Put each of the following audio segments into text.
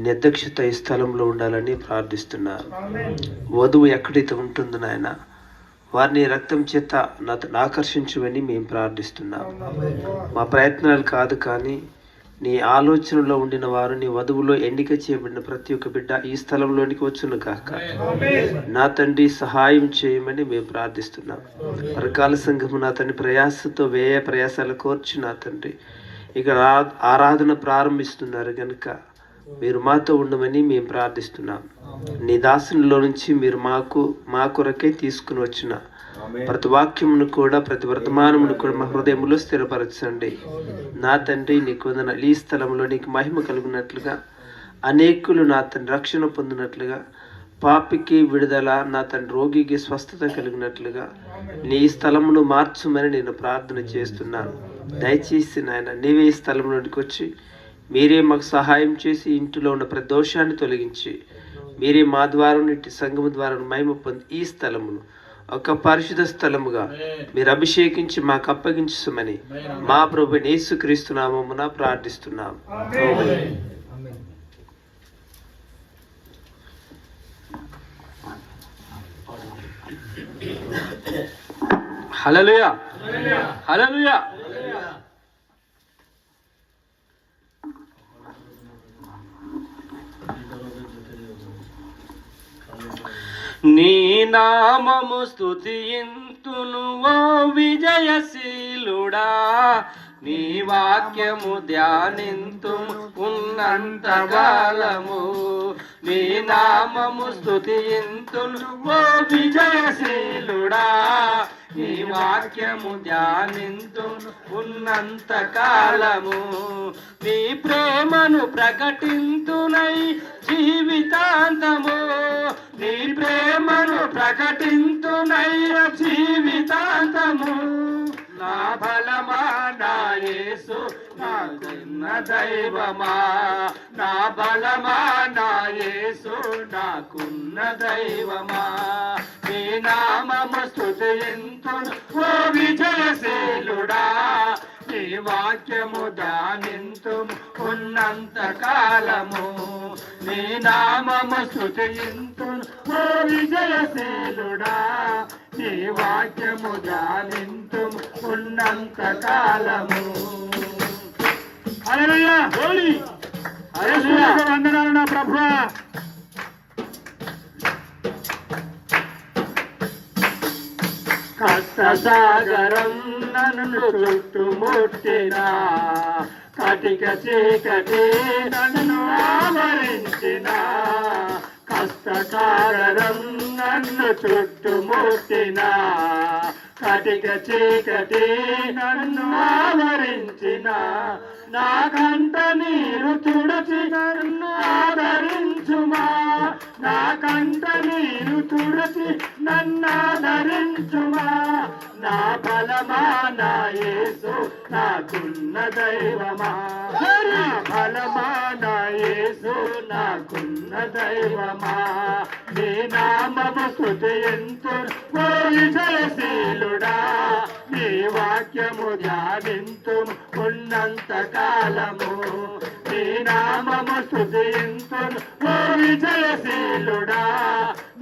నిర్దక్షత ఈ స్థలంలో ఉండాలని ప్రార్థిస్తున్నాను. వధువు ఎక్కడైతే ఉంటుందో నాయన, వారిని రక్తం చేత నాతో ఆకర్షించువని మేము ప్రార్థిస్తున్నాం. మా ప్రయత్నాలు కాదు, కానీ నీ ఆలోచనలో ఉండిన వారు, నీ వధువులో ఎన్నిక చేయబడిన ప్రతి ఒక్క బిడ్డ ఈ స్థలంలోనికి వచ్చును కాక. నా తండ్రి సహాయం చేయమని మేము ప్రార్థిస్తున్నాం. వర్గాల సంఘము నా తండ్రి ప్రయాసతో ప్రయాసాలు కోర్చి నా తండ్రి ఇక ఆరాధన ప్రారంభిస్తున్నారు కనుక మీరు మాతో ఉండమని మేము ప్రార్థిస్తున్నాం. నీ దాసునిలో నుంచి మీరు మా కొరకే తీసుకుని వచ్చిన ప్రతి వాక్యమును కూడా, ప్రతి వర్తమానమును కూడా మా హృదయంలో స్థిరపరచండి. నా తండ్రి నీకు వందనాలు. ఈ స్థలంలో నీకు మహిమ కలిగినట్లుగా, అనేకులు నా తండ్రి రక్షణ పొందినట్లుగా, పాపికి విడుదల, నా తండ్రి రోగికి స్వస్థత కలిగినట్లుగా నీ స్థలమును మార్చమని నేను ప్రార్థన చేస్తున్నాను. దయచేసి నాయన నీవే ఈ స్థలంలోనికి వచ్చి మీరే మాకు సహాయం చేసి ఇంటిలో ఉన్న ప్రతి దోషాన్ని తొలగించి మీరే మా ద్వారా ఇంటి సంఘము ద్వారా మహిమ పొంది ఈ స్థలమును ఒక పరిశుద్ధ స్థలముగా మీరు అభిషేకించి మాకు అప్పగించమని మా ప్రభు యేసుక్రీస్తు నామమున ప్రార్థిస్తున్నాం. హల్లెలూయా, హల్లెలూయా. నీ నామము స్తుతింతును ఓ విజయశీలుడా, నీ వాక్యము ధ్యానింతుము ఉన్నంత కాలము. నీ నామము స్తుతింతును ఓ విజయశీలుడా, నీ వాక్యము ధ్యానింతును ఉన్నంత కాలము. నీ ప్రేమను ప్రకటింతునై జీవితాంతము, నీ ప్రేమను ప్రకటింతునై జీవితాంతము. నా బలమా నా యేసు నాకున్న దైవమా, నా బలమా నా యేసు నాకున్న దైవమా. నీ నామము స్తుతింతును ఓ విజయశీలుడా, నీ వాక్యము ధ్యానింతుము ఉన్నంత కాలము. నీ నామము స్తుతింతును ఓ విజయశీలుడా, నీ వాక్యము ధ్యానింతుము ఉన్నంత కాలము. హల్లెలూయా, హల్లెలూయా. వందనాలు నా ప్రభువా. కష్టసాగరం నన్ను చుట్టుముట్టిన, కటిక చీకటి నన్ను ఆవరించిన. కష్టసాగరం నన్ను చుట్టుముట్టిన, కటిక చీకటి నన్ను ఆవరించిన. నా కంట నీరు తుడిచి నన్ను ఆదరించుమా, నా కంట నీరు తుడిచి నన్ను ఆదరించుమా. నా బలమా నా యేసు నాకున్న దైవమా, నా బలమా నా యేసు నాకున్న దైవమా. నీ నామము స్తుతింతును ఓ విజయశీలుడా, నీ వాక్యము ధ్యానింతుము ఉన్నంత కాలము. నీ నామము స్తుతింతును ఓ విజయశీలుడా,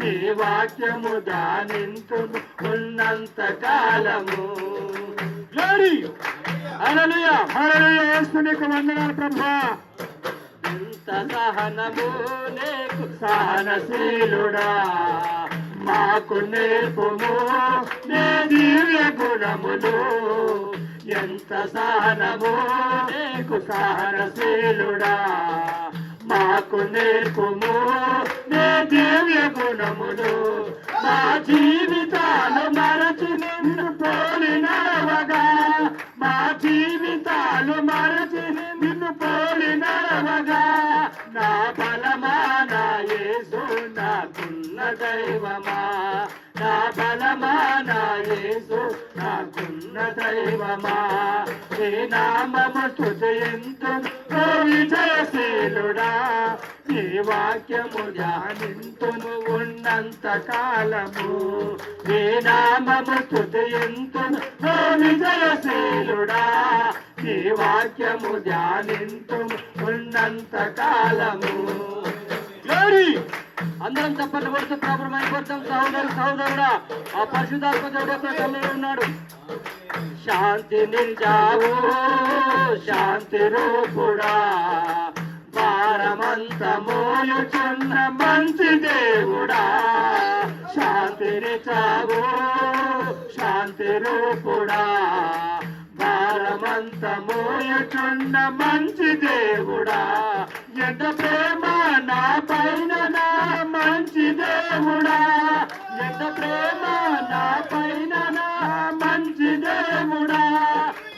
నీ వాక్యము ధ్యానింతుము ఉన్నంత కాలము. హల్లెలూయా, హల్లెలూయా. యేసు నీకు వందనాలు ప్రభువా. ఎంత సహనము నీకు సహనశీలుడా, మాకు నేర్పుము నీ దివ్య గుణములు. ఎంత సహనము నీకు సహనశీలుడా, మాకు నేర్పుము నీ దివ్య గుణములు. మా జీవితాలు మరచి నిన్ను పోలి నడవగా, మా జీవితాలు మరచి నిన్ను పోలి నడవగా. నా బలమా నా యేసు నాకున్న దైవమా, నా బలమా నా యేసు నాకున్న దైవమా. నీ నామము స్తుతింతుము ఓ విజయశీలుడా, నీ వాక్యము ధ్యానింతును ఉన్నంత కాలము, నీ నామము స్తుతింతును ఓ విజయశీలుడా, నీ వాక్యము ధ్యానింతును ఉన్నంత కాలము. గ్లోరీ! అందరం తప్పని పడుతూ ప్రాబ్లమైపోతాం. సహోదరుడా, ఆ పరిశుద్ధాత్మ దేవుడు ఉన్నాడు. శాంతి నిందావు శాంతి రూపుడా, భారమంత మోయుచున్న మంచి దేవుడా, శాంతిని చావు శాంతి రూపుడా, భారమంత మోయుచున్న మంచి దేవుడా, ఎంత ప్రేమ నా పైన నా మంచి దేవుడా, ఎంత ప్రేమ నా పైన నా మంచి దేవుడా,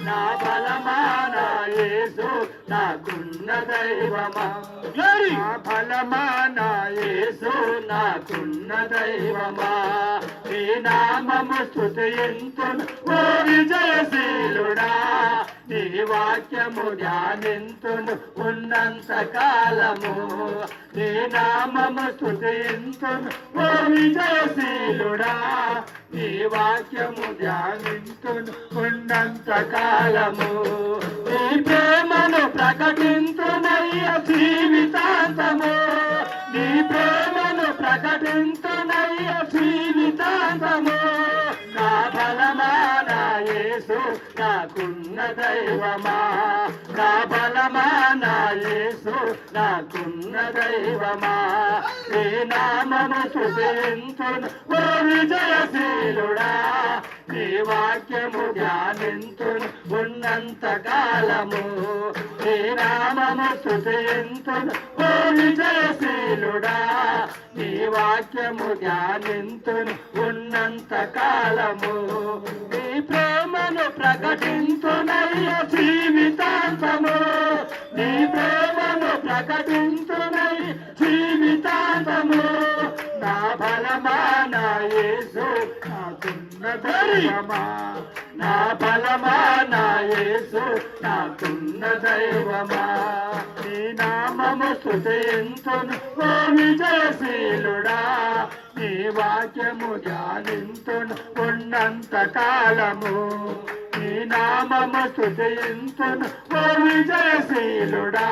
నా బలమా నా యేసు నాకున్న దైవమా, నా బలమా నా యేసు నాకున్న దైవమా, నీ నామము స్తుతింతును ఓ విజయశీలుడా, నీ వాక్యము ధ్యానింతును ఉన్నంత కాలము, నీ నామము స్తుతింతును ఓ విజయశీలుడా, నీ వాక్యము ధ్యానింతును ఉన్నంత కాలము, నీ ప్రేమను ప్రకటింతునయ్య జీవితాంతము, నీ ప్రేమను ప్రకటింతునయ్య జీవితాంతము, నా బలమా నా యేసు నాకున్న దైవమా, నా బలమా నా యేసు నాకున్న దైవమా, నీ నామము స్తుతింతును ఓ విజయశీలుడా, నీ వాక్యము ధ్యానింతును ఉన్నంత కాలము, నీ నామము స్తుతింతును ఓ విజయశీలుడా, నీ వాక్యము ధ్యానింతును ఉన్నంత కాలము, నీ ప్రేమను ప్రకటింతునయ్య జీవితాంతము, నీ ప్రేమను ప్రకటింతునయ్య జీవితాంతము, నా బలమా నా యేసు నాకున్న దైవమా, నా బలమా నా యేసు నాకున్న దైవమా, నీ నామము స్తుతింతును ఓ విజయశీలుడా, నీ వాక్యము ధ్యానింతును ఉన్నంత కాలము, నీ నామము స్తుతింతును ఓ విజయశీలుడా,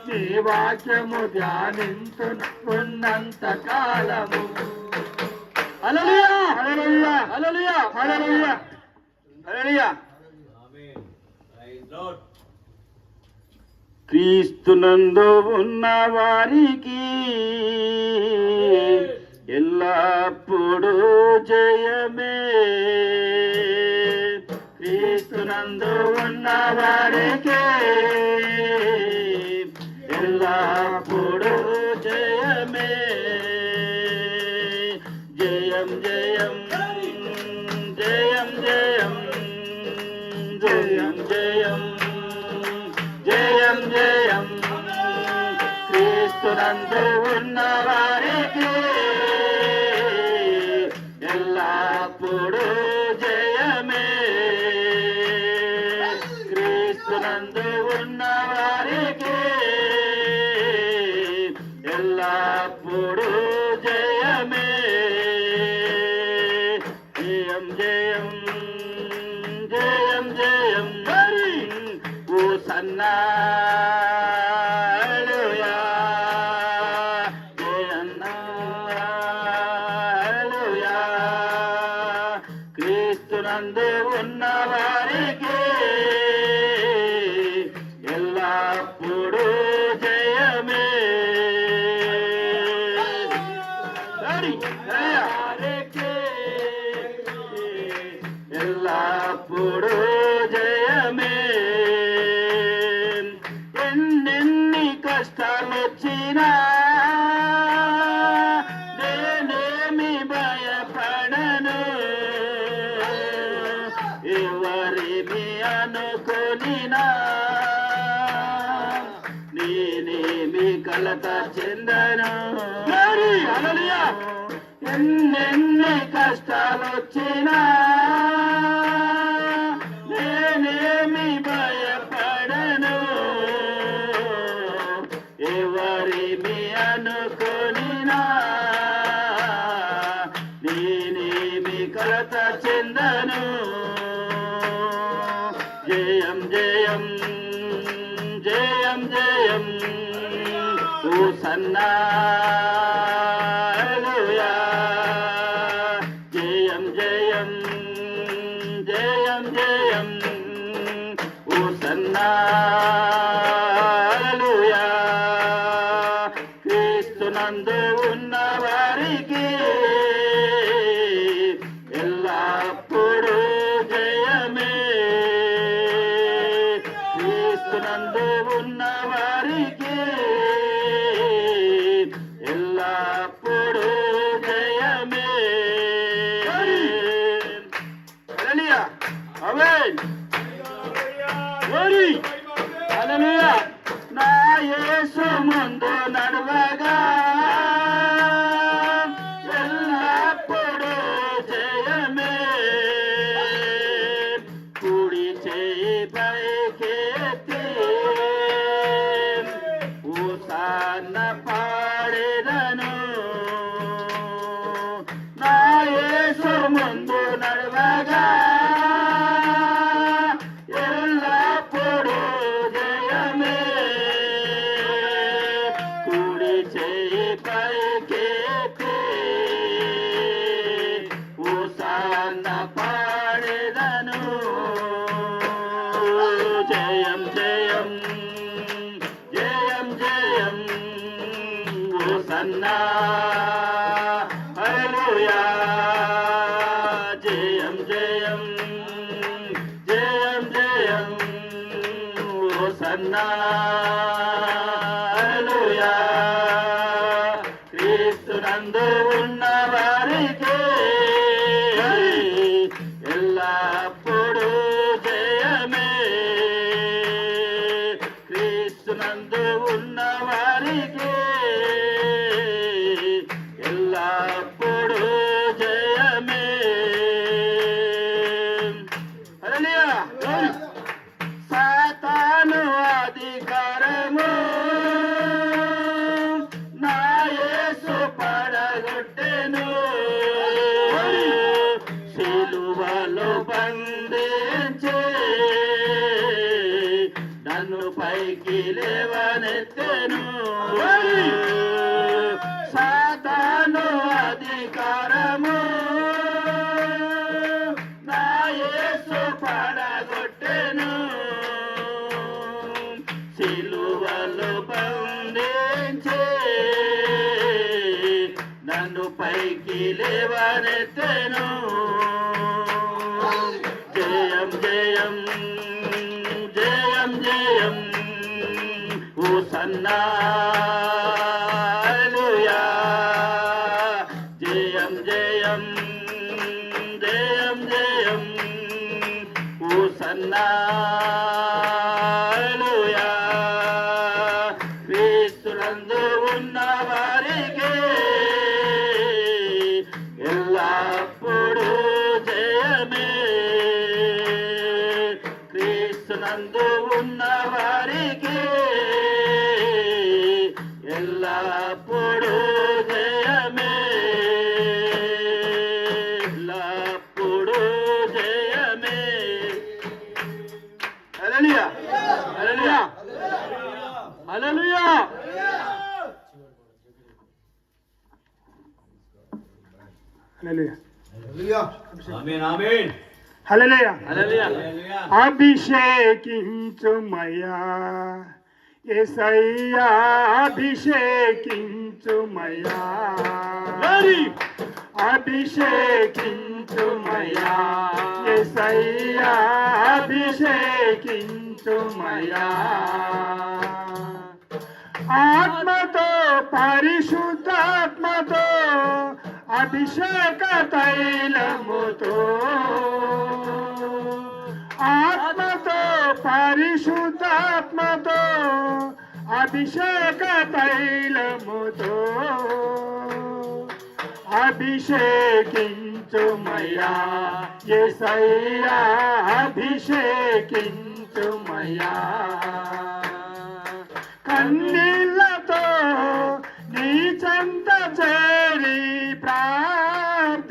నీ వాక్యము ధ్యానింతును ఉన్నంత కాలము. హల్లెలూయా హల్లెలూయా హల్లెలూయా హల్లెలూయా హల్లెలూయా. క్రీస్తునందు ఉన్న వారికి ఎల్లప్పుడూ జయమే, క్రీస్తునందు ఉన్న వారికి ఎల్లప్పుడూ జయమే, జయం జయం జయం జయం జయం జయం జయం జయం, క్రీస్తునందు ఉన్న వారికి ఎల్లప్పుడూ జయమే, క్రీస్తునందు ఉన్న వారికి ఎల్లప్పుడూ జయమే, జయం జయం జయం జయం, ఓ సన్నా క్రీస్తునందు ఉన్న వారికి ఎల్లప్పుడూ జయమే, ఎల్లప్పుడూ జయమే, ఎన్నెన్ని కష్టాలొచ్చినా నేనేమి భయపడను, ఎవరిని అనుకొనినా నేనేమి కలత చెందను. హల్లెలూయా. ఎన్నెన్ని కష్టాలొచ్చినా నేనేమి భయపడను, ఎవరి హోసన్నా హల్లెలూయా జయం జయం జయం జయం హోసన్నా హల్లెలూయా క్రీస్తునందు ఉన్న వారికి ఎల్లప్పుడూ జయమే క్రీస్తునందు ఉన్న వారికి ఎల్లప్పుడూ జయమే హల్లెలూయా ఆమేన్ గ్లోరీ హల్లెలూయా నా యేసు ముందు నడవగా ఎల్లప్పుడూ జయమే కుడి చేయి పైకెత్తి హోసన్నా పాడెదను నా యేసు ముందు నడవగా ఎల్లప్పుడూ జయమే కుడి చేయి పైకెత్తి హోసన్నా పాడెదను జయం జయం జయం జయం హోసన్నా హల్లెలూయా జయం జయం జయం జయం హోసన్నా హల్లెలూయా క్రీస్తునందు ఉన్న వారికి ఎల్లప్పుడూ జయమే క్రీస్తునందు ఉన్న వారికి ఎల్లప్పుడూ జయమే హల్లెలూయా సాతాను అధికారము నా యేసు పడగొట్టెను సిలువలో బంధించి నన్ను పైకి లేవనెత్తెను సాతాను అధికారము నా యేసు పడగొట్టెను సిలువలో బంధించి నన్ను పైకి లేవనెత్తెను జయం జయం జయం జయం హోసన్నా హల్లెలూయా జయం జయం జయం జయం హోసన్నా హల్లెలూయా క్రీస్తునందు ఉన్న వారికి ఎల్లప్పుడూ జయమే క్రీస్తునందు ఉన్న వారికి ఎల్లప్పుడూ జయమే ఎల్లప్పుడూ జయమే హల్లెలూయా హల్లెలూయా హల్లెలూయా హల్లెలూయా ఆమేన్ ఆమేన్ హల్లెలూయా హల్లెలూయా అభిషేకించుమయ్యా యేసయ్యా అభిషేకించుమయ్యా గ్లోరీ అభిషేకించుమయ్యా యేసయ్యా అభిషేకించుమయ్యా ఆత్మతో పరిశుద్ధాత్మతో అభిషేక తైలముతో ఆత్మతో పరిశుద్ధాత్మతో అభిషేక తైలముతో అభిషేకించుమయ్యా యేసయ్యా అభిషేకించుమయ్యా కన్నీళ్లతో నీ చెంత చేరి ప్రార్థించగలే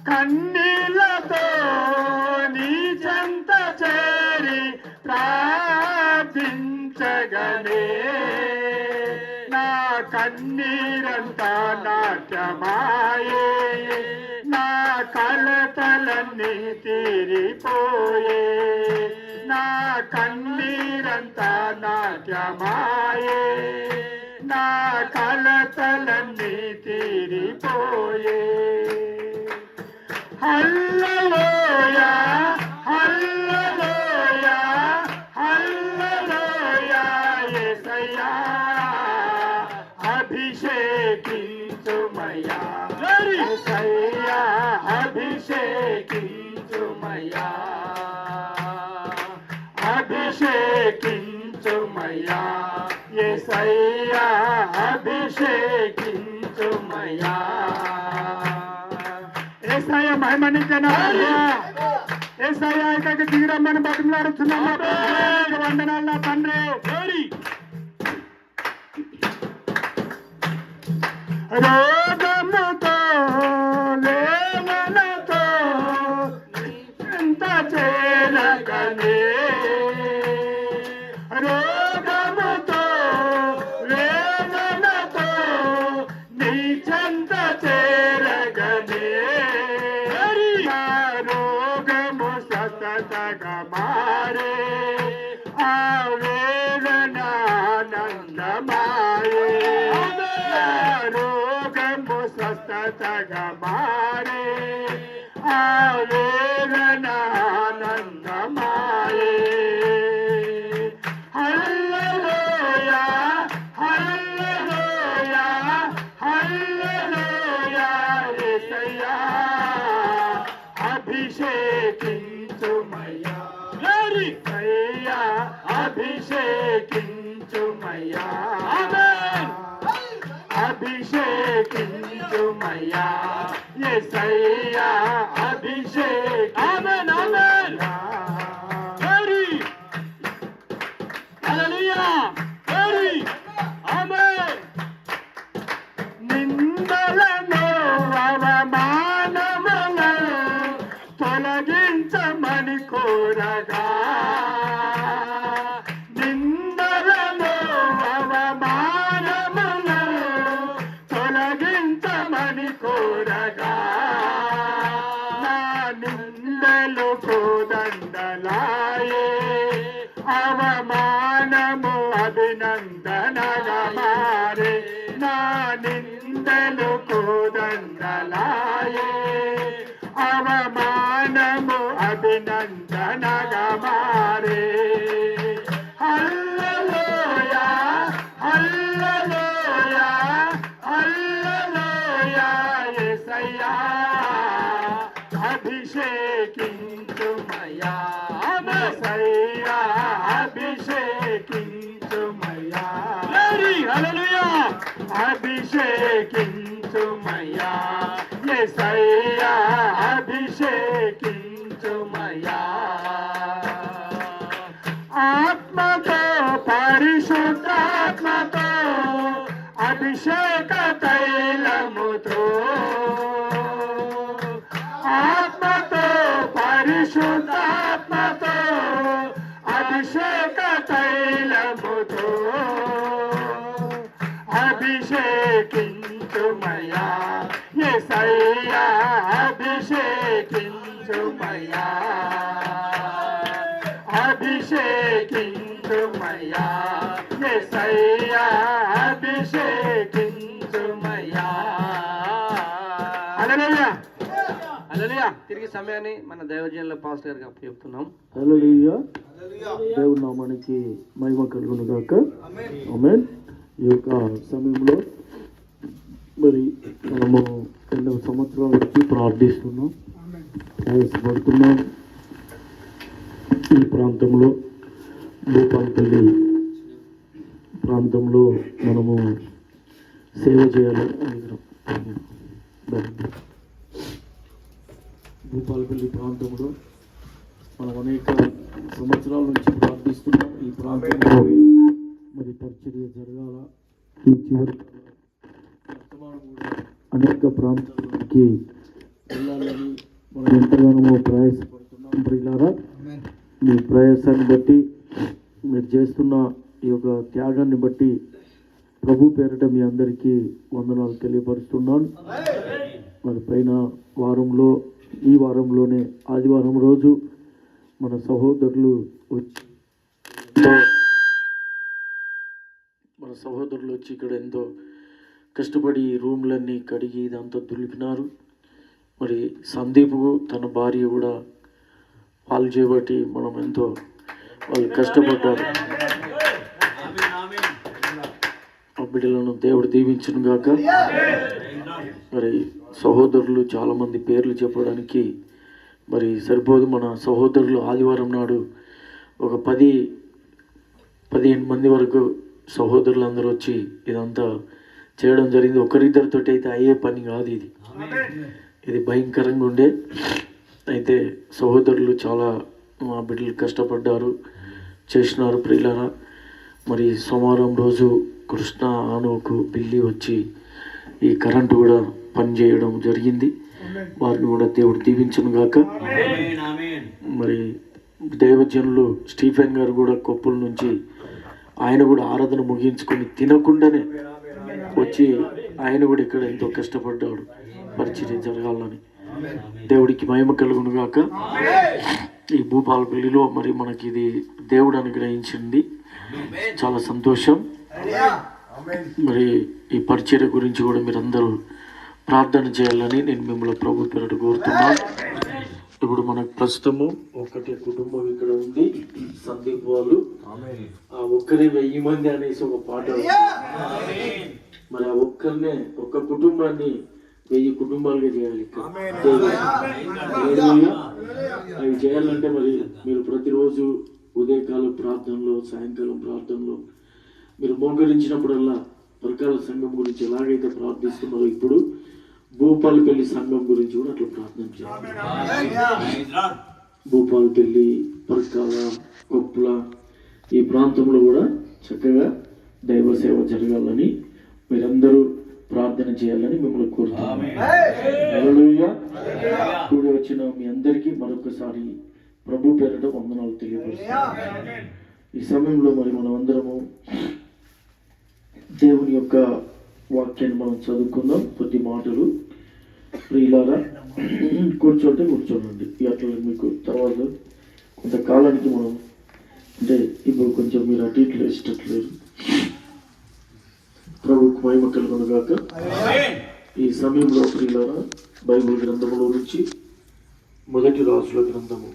కన్నీళ్లతో నీ చెంత చేరి ప్రార్థించ ఆలకించగనే నా కన్నీరంతా నాట్యమాయే నా కలతలన్నీ తీరిపోయే నా కన్నీరంతా నాట్యమాయే నా కలతలన్నీ తీరిపోయే హల్లెలూయా హల్లెలూయా హల్లెలూయా యేసయ్యా అభిషేకించుమయ్యా యేసయ్యా అభిషేకించుమయ్యా అభిషేకించుమయ్యా యేసయ్యా అభిషేకించుమయ్యా ఏసయ్య మహిమనికనయ్యా ఏసయ్య ఇక్కడికి దిగిరమ్మని బతిమలాడుతున్నాము వందనాలు నా తండ్రి రోగముతో లేవనతో ఎంత చేరగనే రోగముతో వేదనతో నీ చెంత చేరగనే నా రోగము సతతగా మారే ఆ వేదన ఆనందమాయే నా రోగము సతతగా మారే ఆ వేదన ఆనందమాయే హల్లెలూయా హల్లెలూయా హల్లెలూయా యేసయ్యా అభిషేకించుమయ్యా యేసయ్యా అభిషేకించుమయ్యా ఆమేన్ అభిషేకించుమయ్యా యేసయ్యా అభిషేక్ ఆమేన్ ఆమేన్ హల్లెలూయా ఆమేన్ నిందలను అవమానములను తొలగించమని కోరగా నిందలను అవమానములను తొలగించమని కోరగా నా నిందలు కోదండలాయే అవమానము అభినందనగా మారే నా నిందలు కోదండలాయే అవమానము అభినందనగా మారే హల్లెలూయా హల్లెలూయా హల్లెలూయా యేసయ్యా అభిషేకించుమయ్యా యేసయ్యా అభిషేకించుమయ్యా హల్లెలూయా అభిషేకించుమయ్యా యేసయ్యా అభిషేకించుమయ్యా ఆత్మతో పరిశుద్ధాత్మతో అభిషేక తైలముతో ఆత్మతో పరిశుద్ధాత్మతో అభిషేక తైలముతో అభిషేకించుమయ్యా యేసయ్యా అభిషేకించుమయ్యా అభిషేకించుమయ్యా యేసయ్యా అభిషేకించుమయ్యా హల్లెలూయా హల్లెలూయా తిరిగి సమయాన్ని మన దైవజనుల పాస్టర్ గారికి అప్పచెప్తున్నాం హల్లెలూయా దేవుని నామానికి మహిమ కలుగును గాక ఆమేన్ ఈ యొక్క సమయంలో మరి మనము 2 సంవత్సరాల నుంచి ప్రార్థిస్తున్నాం ప్రయాసపడుతున్నాం ఈ ప్రాంతంలో భూపాలపల్లి ప్రాంతంలో మనము సేవ చేయాలి భూపాలపల్లి ప్రాంతంలో మనం అనేక సంవత్సరాల నుంచి ప్రార్థిస్తున్నాం ఈ ప్రాంతంలో మరి పరిచర్య జరగాల ఈ చివరి వర్తమానం కూడా అనేక ప్రాంతాలకి వెళ్ళాలని మనం ఎంతగానో ప్రయాసపడుతున్నాం ప్రియులారా మీ ప్రయాసాన్ని బట్టి మీరు చేస్తున్న ఈ యొక్క త్యాగాన్ని బట్టి ప్రభు పేరిట మీ అందరికీ వందనాలు తెలియపరుస్తున్నాను. మరి పైన వారంలో ఈ వారంలోనే ఆదివారం రోజు మన సహోదరులు వచ్చి ఇక్కడ ఎంతో కష్టపడి రూమ్లన్నీ కడిగి ఇదంతా దులిపినారు. మరి సందీప్ తన భార్య కూడా వాళ్ళు చేయబట్టి మనం ఎంతో వాళ్ళు కష్టపడ్డారు. ఆ బిడ్డలను దేవుడు దీవించును గాక. మరి సహోదరులు చాలామంది పేర్లు చెప్పడానికి మరి సరిపోదు. మన సహోదరులు ఆదివారం నాడు ఒక 10-15 మంది వరకు సహోదరులు అందరూ వచ్చి ఇదంతా చేయడం జరిగింది. ఒకరిద్దరితో అయితే అయ్యే పని కాదు ఇది భయంకరంగా ఉండే. అయితే సహోదరులు చాలా మా బిడ్డలు కష్టపడ్డారు, చేసినారు ప్రియులారా. మరి సోమవారం రోజు కృష్ణ ఆనోకు బిల్లి వచ్చి ఈ కరెంటు కూడా పనిచేయడం జరిగింది. వారిని కూడా దేవుడు దీవించును గాక. మరి దైవజనులు స్టీఫెన్ గారు కూడా కొప్పుల నుంచి ఆయన కూడా ఆరాధన ముగించుకొని తినకుండానే వచ్చి ఆయన కూడా ఇక్కడ ఎంతో కష్టపడ్డాడు పరిచర్య జరగాలని. దేవుడికి మహిమ కలుగును గాక. ఈ భూపాలపల్లిలో మరి మనకి ఇది దేవుడు అనుగ్రహించింది, చాలా సంతోషం. మరి ఈ పరిచర్య గురించి కూడా మీరందరూ ప్రార్థన చేయాలని నేను మిమ్మల్ని ప్రభు పేరిట కోరుతున్నాను. ఇప్పుడు మనకు ప్రస్తుతము ఒకటే కుటుంబం ఇక్కడ ఉంది, సందీప్ వాళ్ళు. ఆ ఒక్కరే 1000 మంది అనేసి ఒక పాట. మరి ఆ ఒక్కరినే ఒక కుటుంబాన్ని 1000 కుటుంబాలుగా చేయాలి ఇక్కడ. అవి చేయాలంటే మరి మీరు ప్రతిరోజు ఉదయకాలం ప్రార్థనలో, సాయంకాలం ప్రార్థనలో మీరు మోకరించినప్పుడల్లా పరకాల సంఘం గురించి ఎలాగైతే ప్రార్థిస్తున్నారో ఇప్పుడు భూపాలపల్లి సంఘం గురించి కూడా అట్లా ప్రార్థన చేయాలి. భూపాలపల్లి, పరకాల, కొప్పుల ఈ ప్రాంతంలో కూడా చక్కగా దైవ సేవ జరగాలని మీరందరూ ప్రార్థన చేయాలని మిమ్మల్ని కోరుతున్నాను. హల్లెలూయా. కూడి వచ్చిన మీ అందరికీ మరొకసారి ప్రభు పేరిట వందనాలు తెలియపరుస్తున్నాను. ఈ సమయంలో మరి మనం అందరము దేవుని యొక్క వాక్యాన్ని మనం చదువుకుందాం. కొద్ది మాటలు ప్రియులారా, కూర్చోండి. అట్లా మీకు తర్వాత కొంతకాలానికి మనం అంటే ఇప్పుడు కొంచెం మీరు అటు ఇట్లు వేసేటట్లేరు. ప్రభుకు మహిమ కలుగును గాక. ఈ సమయంలో ప్రియులారా, బైబిల్ గ్రంథములో నుంచి మొదటి రాజుల గ్రంథము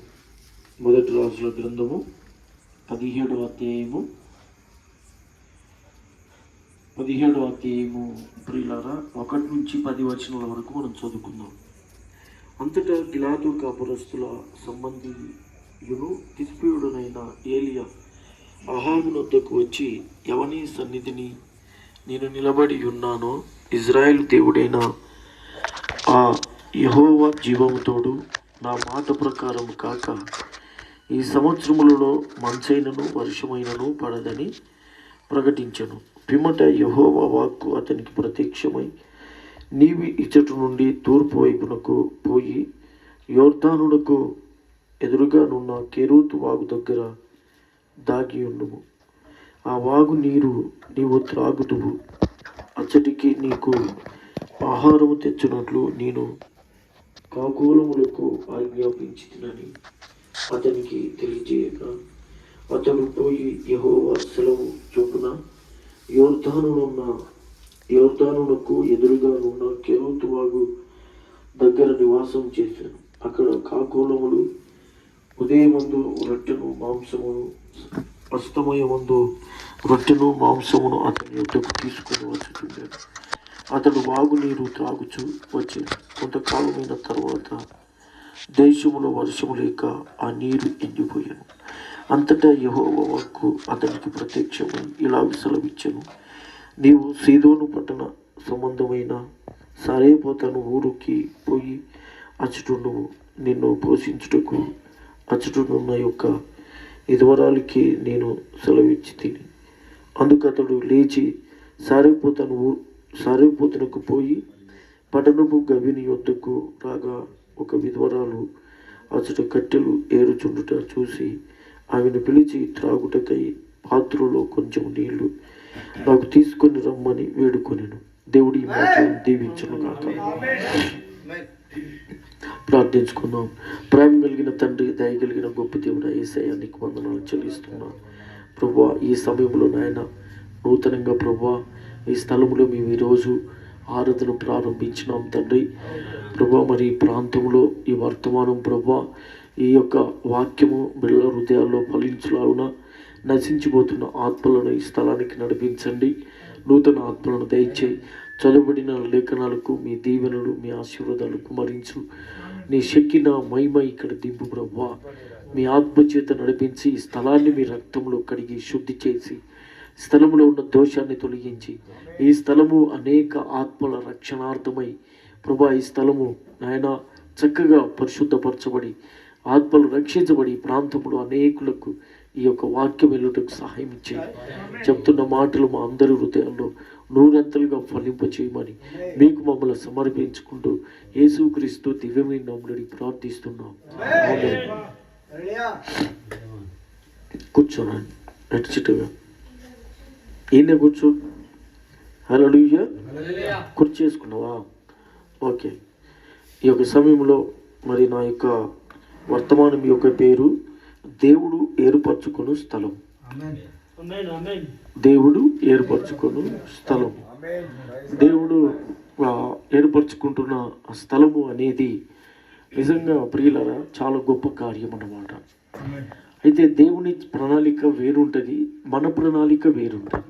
17వ అధ్యాయము ప్రియులారా 1 నుంచి 10 వచనాల వరకు మనం చదువుకుందాం. అంతటా గిలాదు కాపురస్తుల సంబంధియును తిస్బీయుడనైన ఏలియా అహాబు వద్దకు వచ్చి, ఎవని సన్నిధిని నేను నిలబడి ఉన్నానో ఇజ్రాయేలు దేవుడైన ఆ యెహోవా జీవముతోడు నా మాట ప్రకారం కాక ఈ సంవత్సరములలో మంచైనను వర్షమైనను పడదని ప్రకటించెను. పిమ్మట యెహోవా వాక్కు అతనికి ప్రత్యక్షమై, నీవి ఇచ్చటి నుండి తూర్పు వైపునకు పోయి యోర్దానునకు ఎదురుగానున్న కెరూతు వాగు దగ్గర దాగి ఉండుము. ఆ వాగు నీరు నీవు త్రాగుదువు. అచ్చటికి నీకు ఆహారము తెచ్చినట్లు నేను కాకోలములకు ఆజ్ఞాపించితినని అతనికి తెలియజేయగా, అతడు పోయి యెహోవా సెలవు చొప్పున యోర్దానునకు ఎదురుగానున్న కెరూతు వాగు దగ్గర నివాసం చేశాను. అక్కడ కాకోలములు ఉదయమందు రొట్టెను మాంసమును, అస్తమయమందు రొట్టెను మాంసమును అతని యొద్దకు తీసుకొని వచ్చుచుండాడు. అతడు వాగు నీరు త్రాగుచు వచ్చి కొంతకాలమైన తర్వాత దేశములో వర్షము లేక ఆ నీరు ఎండిపోయాను. అంతటా యెహోవా వాక్కు అతనికి ప్రత్యక్షమై ఇలా సెలవిచ్చెను, నీవు సీదోను పట్టణ సంబంధమైన సారేపోతను ఊరికి పోయి అచ్చటును నిన్ను పోషించుటకు అచ్చటునున్న యొక్క ఇదివరాలకి నేను సెలవిచ్చి తిని. అందుకు అతడు లేచి సారేపోతనకు పోయి పట్టణపు గవిని యొద్దకు రాగా ఒక విధవరాలు అచ్చట కట్టెలు ఏరుచుండుట చూసి ఆమెను పిలిచి త్రాగుటకై పాత్రలో కొంచెం నీళ్లు నాకు తీసుకొని రమ్మని వేడుకొనెను. దేవుడి ఈ మాటలను దీవించును గాక. ప్రార్థించుకున్నాం. ప్రేమ కలిగిన తండ్రి, దయ కలిగిన గొప్ప దేవుడు యేసయ్య, నీకు వందనాలు చెల్లిస్తున్నాను ప్రభువా. ఈ సమయంలో నాయన నూతనంగా ప్రభువా ఈ స్థలంలో మేము ఈరోజు ఆరాధన ప్రారంభించినాం తండ్రి ప్రభువా. మరి ఈ ప్రాంతంలో ఈ వర్తమానం ప్రభువా, ఈ యొక్క వాక్యము బిళ్ళ హృదయాల్లో ఫలించులాగున నశించిపోతున్న ఆత్మలను ఈ స్థలానికి నడిపించండి. నూతన ఆత్మలను దయచేయి. చదువుబడిన లేఖనాలకు మీ దీవెనలు, మీ ఆశీర్వాదాలు కుమరించు. నీ శక్తిన మహిమ ఇక్కడ దింపు ప్రభువా. మీ ఆత్మచేత నడిపించి ఈ స్థలాన్ని మీ రక్తంలో కడిగి శుద్ధి చేసి స్థలంలో ఉన్న దోషాన్ని తొలగించి ఈ స్థలము అనేక ఆత్మల రక్షణార్థమై ప్రభా ఈ స్థలము నాయన చక్కగా పరిశుద్ధపరచబడి ఆత్మలు రక్షించబడి ప్రాంతంలో అనేకులకు ఈ యొక్క వాక్యం వెళ్ళటకు సహాయం ఇచ్చి చెప్తున్న మాటలు మా అందరి హృదయాల్లో నూరంతలుగా ఫలింపచేయమని మీకు మమ్మల్ని సమర్పించుకుంటూ యేసుక్రీస్తు దివ్యమైన నామములో ప్రార్థిస్తున్నాం. కూర్చోనండి నడిచిట్టుగా. ఈయన కూర్చో. హల్లెలూయా. కుర్చీ చేసుకున్నావా? ఓకే. ఈ యొక్క సమయంలో మరి నా యొక్క వర్తమానం యొక్క పేరు దేవుడు ఏర్పరచుకొను స్థలం. దేవుడు ఏర్పరచుకొను స్థలం. దేవుడు ఏర్పరచుకుంటున్న ఆ స్థలము అనేది నిజంగా ప్రియులరా చాలా గొప్ప కార్యం అన్నమాట. అయితే దేవుని ప్రణాళిక వేరుంటుంది, మన ప్రణాళిక వేరుంటుంది.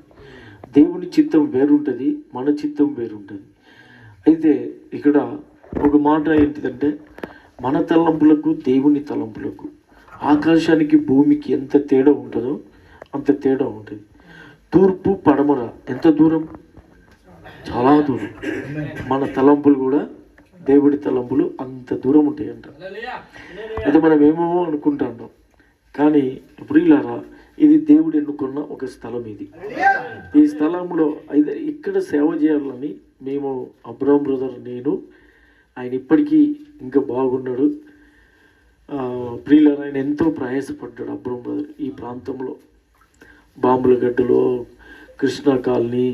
దేవుని చిత్తం వేరుంటుంది, మన చిత్తం వేరుంటుంది. అయితే ఇక్కడ ఒక మాట ఏంటిదంటే మన తలంపులకు దేవుని తలంపులకు ఆకాశానికి భూమికి ఎంత తేడా ఉంటుందో అంత తేడా ఉంటుంది. తూర్పు పడమర ఎంత దూరం? చాలా దూరం. మన తలంపులు కూడా దేవుడి తలంపులు అంత దూరం ఉంటాయంట. అయితే మనం ఏమేమో అనుకుంటాం, కానీ ప్రియులారా ఇది దేవుడు ఎన్నుకున్న ఒక స్థలం. ఇది ఈ స్థలంలో అయితే ఇక్కడ సేవ చేయాలని మేము అబ్రహాం బ్రదర్, నేను, ఆయన ఇప్పటికీ ఇంకా బాగున్నాడు. ప్రియులారా ఆయన ఎంతో ప్రయాసపడ్డాడు అబ్రహాం బ్రదర్. ఈ ప్రాంతంలో బాంబులగడ్డలో కృష్ణా కాలనీ,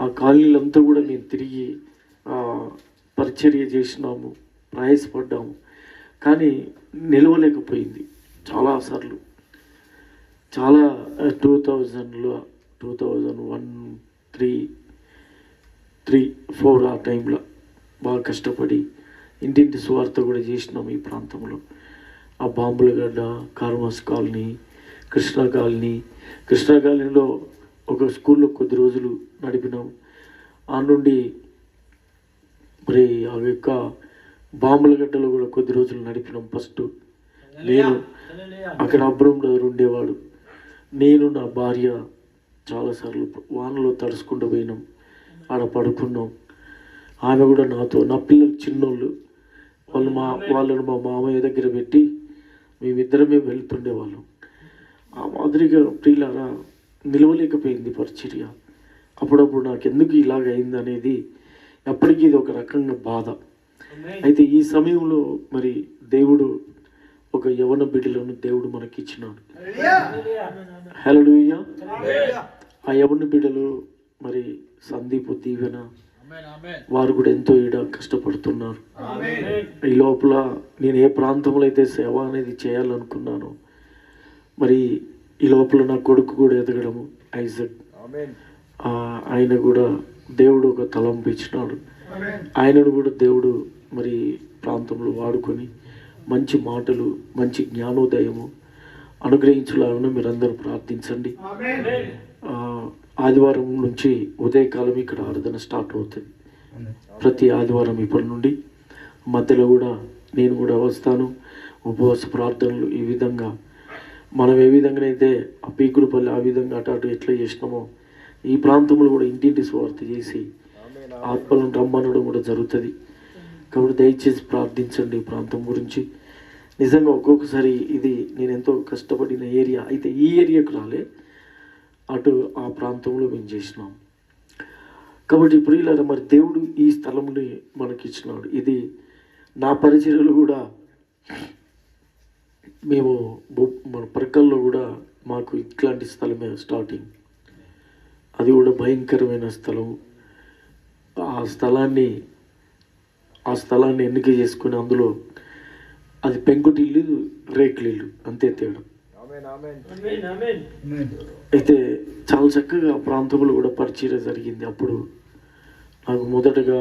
ఆ కాలనీలంతా కూడా మేము తిరిగి పరిచర్య చేసినాము, ప్రయాసపడ్డాము. కానీ నిలవలేకపోయింది చాలాసార్లు. చాలా 2000లో 2001, 3, 4 ఆ టైంలో బాగా కష్టపడి ఇంటింటి సువార్త కూడా చేసినాము ఈ ప్రాంతంలో. ఆ బాంబులగడ్డ, కార్మస్ కాలనీ, కృష్ణా కాలనీలో ఒక స్కూల్లో కొద్ది రోజులు నడిపినాం. ఆ నుండి మరి ఆ యొక్క బాంబులగడ్డలో కూడా కొద్ది రోజులు నడిపినాం. ఫస్ట్ నేను అక్కడ అబ్రహాం బ్రదర్ ఉండేవాడు, నేను నా భార్య చాలాసార్లు వానలో తడుచుకుంటూ పోయినాం, ఆడ పడుకున్నాం. ఆమె కూడా నాతో, నా పిల్లలు చిన్నోళ్ళు, వాళ్ళను మా మామయ్య దగ్గర పెట్టి మేమిద్దరమే వెళ్తుండేవాళ్ళం. ఆ మాదిరిగా ప్రియులారా నిలవలేకపోయింది పరిచర్య. అప్పుడప్పుడు నాకు ఎందుకు ఇలాగ అయింది అనేది ఎప్పటికీ ఇది ఒక రకంగా బాధ. అయితే ఈ సమయంలో మరి దేవుడు ఒక యవన బిడ్డలను దేవుడు మనకి ఇచ్చినాడు. హల్లెలూయా. ఆ యవన బిడ్డలు మరి సందీప్, దీవెన, వారు కూడా ఎంతో ఈడ కష్టపడుతున్నారు. ఈ లోపల నేను ఏ ప్రాంతంలో అయితే సేవ అనేది చేయాలనుకున్నానో మరి ఈ లోపల నా కొడుకు కూడా ఎదగడము, ఐజక్, ఆయన కూడా దేవుడు ఒక తలంపు ఇచ్చినాడు. ఆయనను కూడా దేవుడు మరి ప్రాంతంలో వాడుకొని మంచి మాటలు, మంచి జ్ఞానోదయము అనుగ్రహించాలని మీరందరూ ప్రార్థించండి. ఆదివారం నుంచి ఉదయకాలం ఇక్కడ ఆరాధన స్టార్ట్ అవుతుంది. ప్రతి ఆదివారం ఇప్పటి నుండి మధ్యలో కూడా నేను కూడా వస్తాను. ఉపవాస ప్రార్థనలు ఈ విధంగా మనం ఏ విధంగా అయితే ఆ పీకుడుపల్లి ఆ విధంగా అటు ఎట్లా చేసినామో ఈ ప్రాంతంలో కూడా ఇంటింటి స్వార్థ చేసి ఆత్మలను రమ్మనడం కూడా జరుగుతుంది. కాబట్టి దయచేసి ప్రార్థించండి ఈ ప్రాంతం గురించి. నిజంగా ఒక్కొక్కసారి ఇది నేను ఎంతో కష్టపడిన ఏరియా. అయితే ఈ ఏరియాకు రాలే, అటు ఆ ప్రాంతంలో మేము చేసినాం. కాబట్టి ప్రియులారా మరి దేవుడు ఈ స్థలంని మనకి ఇచ్చినాడు. ఇది నా పరిచర్యలు కూడా మేము మన పరకల్లో కూడా మాకు ఇట్లాంటి స్థలమే స్టార్టింగ్, అది కూడా భయంకరమైన స్థలం. ఆ స్థలాన్ని ఎన్నిక చేసుకుని అందులో అది పెంకుటిల్లు, రేకులిల్లు, అంతే తేడా. అయితే చాలా చక్కగా ఆ ప్రాంతంలో కూడా పరిచయం జరిగింది. అప్పుడు నాకు మొదటగా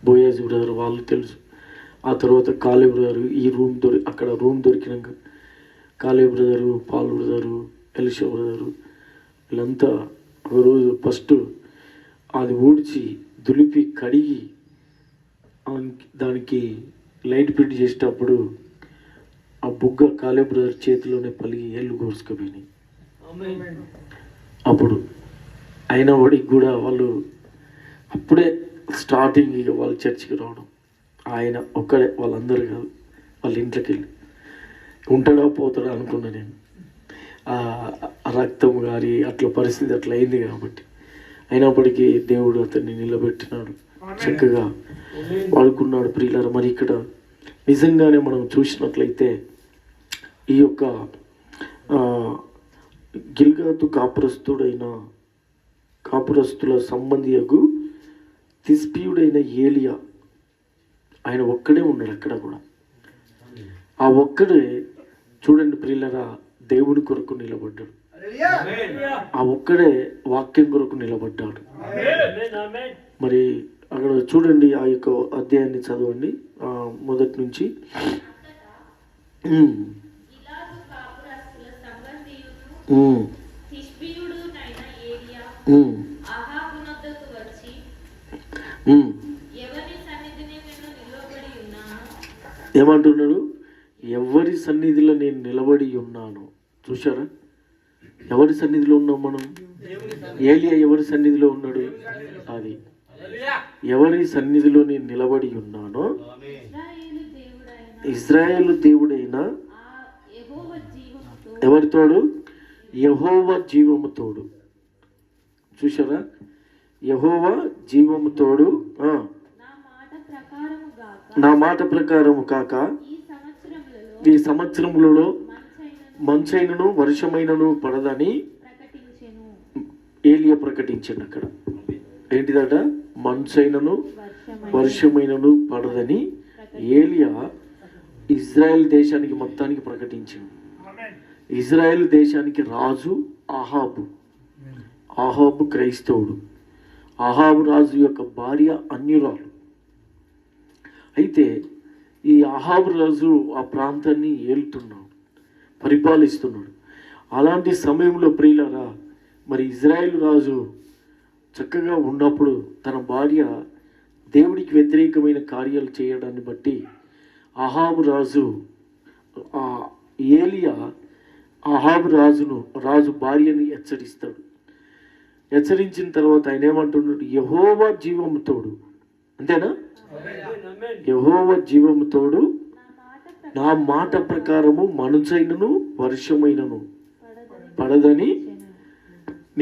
బోయేజ్ బ్రదర్ వాళ్ళు తెలుసు, ఆ తర్వాత కాళీ బ్రదరు, ఈ అక్కడ రూమ్ దొరికినాక Kali brother, Paul brother, Elisha brother వీళ్ళంతా ఒకరోజు ఫస్ట్ అది ఊడ్చి దులిపి కడిగి దానికి లైట్ ఫిట్ చేసేటప్పుడు ఆ బుగ్గ కాళీ బ్రదర్ చేతిలోనే పలిగి ఏళ్ళు కోసుకుపోయినాయి. అప్పుడు అయిన వాడికి కూడా వాళ్ళు అప్పుడే స్టార్టింగ్ ఇక వాళ్ళ చర్చికి రావడం, ఆయన ఒక్కడే, వాళ్ళందరూ కాదు, వాళ్ళ ఇంట్లోకి వెళ్ళి ఉంటాడా పోతాడా అనుకున్నా నేను. రక్తం గారి అట్లా పరిస్థితి అట్లా అయింది కాబట్టి, అయినప్పటికీ దేవుడు అతన్ని నిలబెట్టినాడు, చక్కగా వాడుకున్నాడు. ప్రియులారా, మరి ఇక్కడ నిజంగానే మనం చూసినట్లయితే ఈ యొక్క గిల్గాతు కాపురస్తుల సంబంధియకు తిస్బీయుడైన ఏలియా, ఆయన ఒక్కడే ఉన్నాడు అక్కడ కూడా. ఆ ఒక్కడే చూడండి ప్రియులారా, దేవుడి కొరకు నిలబడ్డాడు. ఆ ఒక్కడే వాక్యం కొరకు నిలబడ్డాడు. మరి అక్కడ చూడండి, ఆ యొక్క అధ్యాయాన్ని చదవండి మొదటి నుంచి. ఏమంటున్నాడు? ఎవరి సన్నిధిలో నేను నిలబడి ఉన్నాను. చూశారా, ఎవరి సన్నిధిలో ఉన్నాం మనం? ఏలియా ఎవరి సన్నిధిలో ఉన్నాడు? అది ఎవరి సన్నిధిలో నేను నిలబడి ఉన్నానో, ఇజ్రాయేలు దేవుడైన ఎవరితోడు? యెహోవా జీవము తోడు. చూశారా, యెహోవా జీవము తోడు. నా మాట ప్రకారము కాక ఈ సంవత్సరములలో మంచైనను వర్షమైనను పడదని ఏలియా ప్రకటించాడు. అక్కడ ఏంటిదట? మంచైనను వర్షమైనను పడదని ఏలియా ఇజ్రాయెల్ దేశానికి మొత్తానికి ప్రకటించింది. ఇజ్రాయెల్ దేశానికి రాజు ఆహాబు క్రైస్తవుడు. ఆహాబు రాజు యొక్క భార్య అన్యురాలు. అయితే ఈ ఆహాబు రాజు ఆ ప్రాంతాన్ని ఏలుతున్నాడు, పరిపాలిస్తున్నాడు. అలాంటి సమయంలో ప్రియులారా, మరి ఇజ్రాయెల్ రాజు చక్కగా ఉన్నప్పుడు తన భార్య దేవుడికి వ్యతిరేకమైన కార్యాలు చేయడాన్ని బట్టి ఆహాబు రాజు ఏలియా రాజు భార్యని హెచ్చరిస్తాడు. హెచ్చరించిన తర్వాత ఆయన ఏమంటున్నాడు? యెహోవా జీవము తోడు. అంతేనా? యెహోవా జీవము తోడు, నా మాట ప్రకారము మంచైనను వర్షమైనను పడదని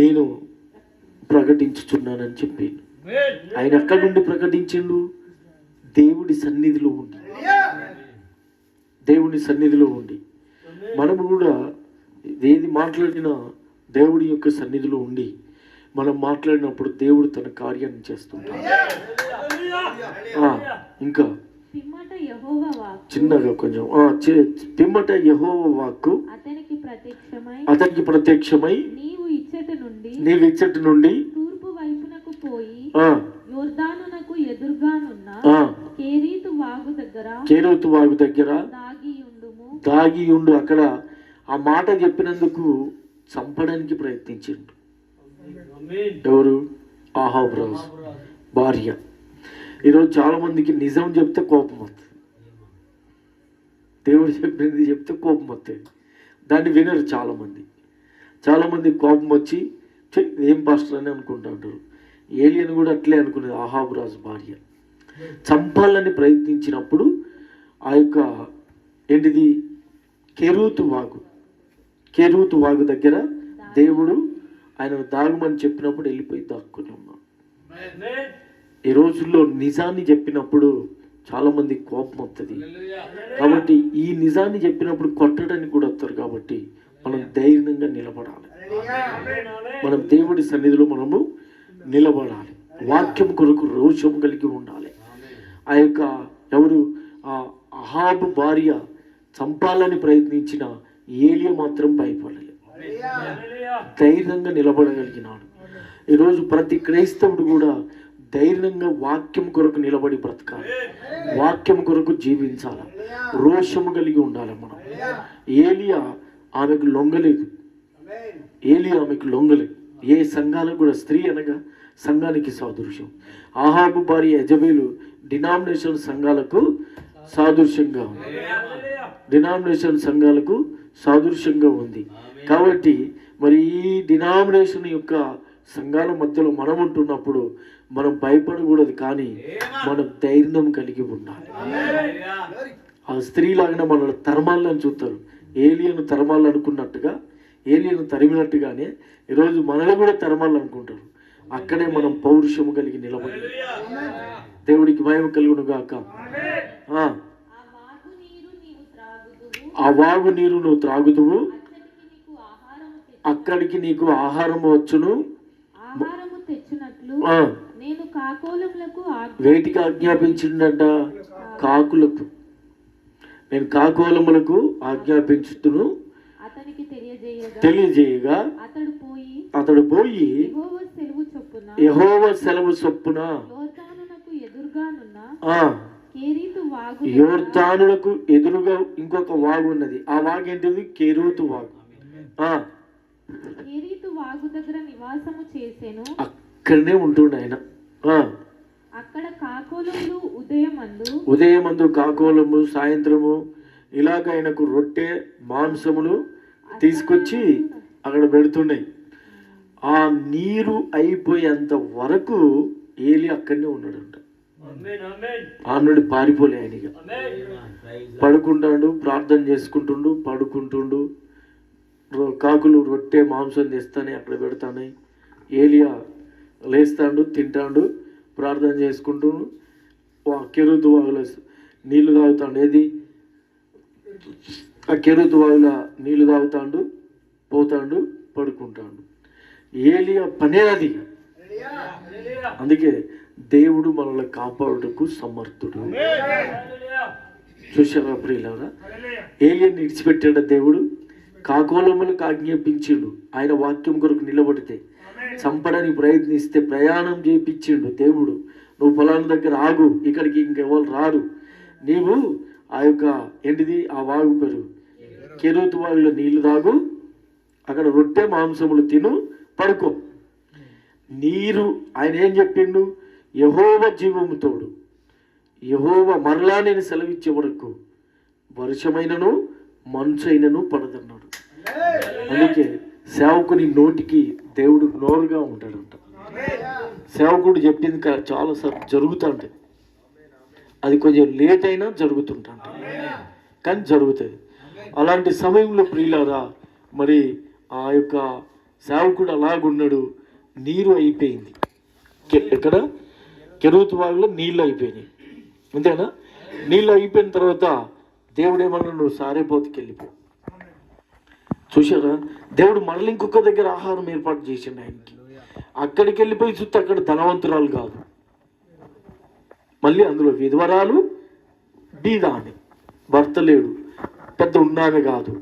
నేను ప్రకటించుచున్నానని చెప్పి ఆయన ఎక్కడి నుండి ప్రకటించిండు? దేవుడి సన్నిధిలో ఉండి. మనము కూడా ఏది మాట్లాడినా దేవుడి యొక్క సన్నిధిలో ఉండి మనం మాట్లాడినప్పుడు దేవుడు తన కార్యాన్ని చేస్తుంటాడు. ఇంకా చిన్నగా కొంచెం పిమ్మట యెహోవా వాక్కు అతనికి ప్రత్యక్షమై నీవు ఇచ్చటి నుండి తూర్పు వైపునకు పోయి యోర్దానునకు ఎదురుగానున్న కేరీతు వాగు దగ్గర దాగి ఉండు. అక్కడ ఆ మాట చెప్పినందుకు చంపడానికి ప్రయత్నించిండు. ఎవరు? ఆహాబు రాజు భార్య. ఈరోజు చాలా మందికి నిజం చెప్తే కోపం వస్తుంది, దేవుడు చెప్పినది చెప్తే కోపం వస్తుంది, దాన్ని వినరు చాలా మంది కోపం వచ్చి ఏం పాస్టర్ అని అనుకుంటా ఉంటారు. ఏలియన్ కూడా అట్లే అనుకునేది. ఆహాబు రాజు భార్య చంపాలని ప్రయత్నించినప్పుడు ఆ యొక్క ఏంటిది కేరూతు వాగు దగ్గర దేవుడు ఆయన దాగమని చెప్పినప్పుడు వెళ్ళిపోయి దాక్కుని ఉన్నాడు. ఈ రోజుల్లో నిజాన్ని చెప్పినప్పుడు చాలా మంది కోపం వస్తుంది కాబట్టి ఈ నిజాన్ని చెప్పినప్పుడు కొట్టడానికి కూడా వస్తారు కాబట్టి మనం ధైర్యంగా నిలబడాలి. మనం దేవుడి సన్నిధిలో మనము నిలబడాలి. వాక్యం కొరకు రోషం కలిగి ఉండాలి. ఆ యొక్క ఎవరు అహాబు భార్య చంపాలని ప్రయత్నించిన ఏలియా మాత్రం భయపడలేదు, ధైర్యంగా నిలబడగలిగినాడు. ఈరోజు ప్రతి క్రైస్తవుడు కూడా ధైర్యంగా వాక్యం కొరకు నిలబడి బ్రతకాలి, వాక్యం కొరకు జీవించాలి, రోషము కలిగి ఉండాలి. మనం ఏలియా ఆమెకు లొంగలేదు, ఏ సంఘాలకు కూడా స్త్రీ అనగా సంఘానికి సాదృశ్యం. అహాబు భార్య యెజబెలు డినామినేషన్ సంఘాలకు సాదృశ్యంగా ఉంది, కాబట్టి మరి ఈ డినామినేషన్ యొక్క సంఘాల మధ్యలో మనం ఉంటున్నప్పుడు మనం భయపడకూడదు, కానీ మనం ధైర్యం కలిగి ఉండాలి. ఆ స్త్రీలాగానే మన తరమాలని చూస్తారు. ఏలియను తరమాలనుకున్నట్టుగా, ఏలియను తరిమినట్టుగానే ఈరోజు మనల్ని కూడా తరమాలనుకుంటారు. అక్కడే మనం పౌరుషము కలిగి నిలబడి దేవుడికి మహిమ కలుగును గాక. ఆ వాగు నీరు నువ్వు త్రాగుదువు, అక్కడికి నీకు ఆహారం వచ్చును. వేటికి ఆజ్ఞాపించిందంట? కాకులకు. నేను కాకోలములకు ఆజ్ఞాపించుతును తెలియజేయగా అతడు పోయి యెహోవా సెలవు చొప్పున యోర్దానులకు ఎదురుగా ఇంకొక వాగు ఉన్నది. ఆ వాగు ఏంటిది? కెరీతు వాగు. అక్కడనే ఉంటుండే ఆయన. అక్కడ కాకోలములు ఉదయమందు కాకోలము, సాయంత్రము ఇలాగ ఆయనకు రొట్టె మాంసములు తీసుకొచ్చి అక్కడ పెడుతున్నాయి. ఆ నీరు అయిపోయేంత వరకు ఏలి అక్కడనే ఉన్నాడంట. ఆ నుండి పారిపోలే. ఆయనగా పడుకుంటాడు, ప్రార్థన చేసుకుంటుండు, పడుకుంటుండు. కాకులు రొట్టె మాంసం తెస్తానే అక్కడ పెడతానే. ఏలియా లేస్తాడు, తింటాడు, ప్రార్థన చేసుకుంటూ కెరూతు వాగుల నీళ్లు తాగుతాడు. ఏది? ఆ కెరూతు వాగుల నీళ్లు తాగుతాడు, పోతాడు, పడుకుంటాడు. ఏలియా పనే అది. అందుకే దేవుడు మనల్ని కాపాడుటకు సమర్థుడు. చూశారా ప్రియులారా? ఏలియాని విడిచిపెట్టాడు దేవుడు, కాకోలములకు ఆజ్ఞాపించిండు. ఆయన వాక్యం కొరకు నిలబడితే, చంపడానికి ప్రయత్నిస్తే ప్రయాణం చేయించిండు దేవుడు. నువ్వు పొలాల దగ్గర ఆగు, ఇక్కడికి ఇంకెవరు రారు, నీవు ఆ యొక్క ఏంటిది ఆ వాగు పేరు కెరూతు వాగులో నీళ్లు తాగు, అక్కడ రొట్టె మాంసములు తిను, పడుకో. నీరు ఆయన ఏం చెప్పిండు? యెహోవా జీవము తోడు, యెహోవా మరలా నేను సెలవిచ్చే వరకు వర్షమైనను మంచైనను పడదన్నాడు. అందుకే సేవకుని నోటికి దేవుడు నోరుగా ఉంటాడంట. సేవకుడు చెప్పింది చాలాసార్లు జరుగుతుంటాయి. అది కొంచెం లేట్ అయినా జరుగుతుంటాంట, కానీ జరుగుతుంది. అలాంటి సమయంలో ప్రియులారా, మరి ఆ యొక్క సేవకుడు అలాగున్నాడు. నీరు అయిపోయింది. ఎక్కడ? కెరూతు వాగులో నీళ్ళు అయిపోయినాయి. అంతేనా? నీళ్ళు అయిపోయిన తర్వాత దేవుడు ఏమన్నా, నువ్వు సారేపోతుకి వెళ్ళిపో. చూసారా? దేవుడు మరలి ఇంకొక దగ్గర ఆహారం ఏర్పాటు చేసిండు ఆయనకి. అక్కడికి వెళ్ళిపోయి చూస్తే అక్కడ ధనవంతురాలు కాదు, మళ్ళీ అందులో విధవరాలు, బీదాని, భర్త లేడు, పెద్ద ఉన్నామె కాదు.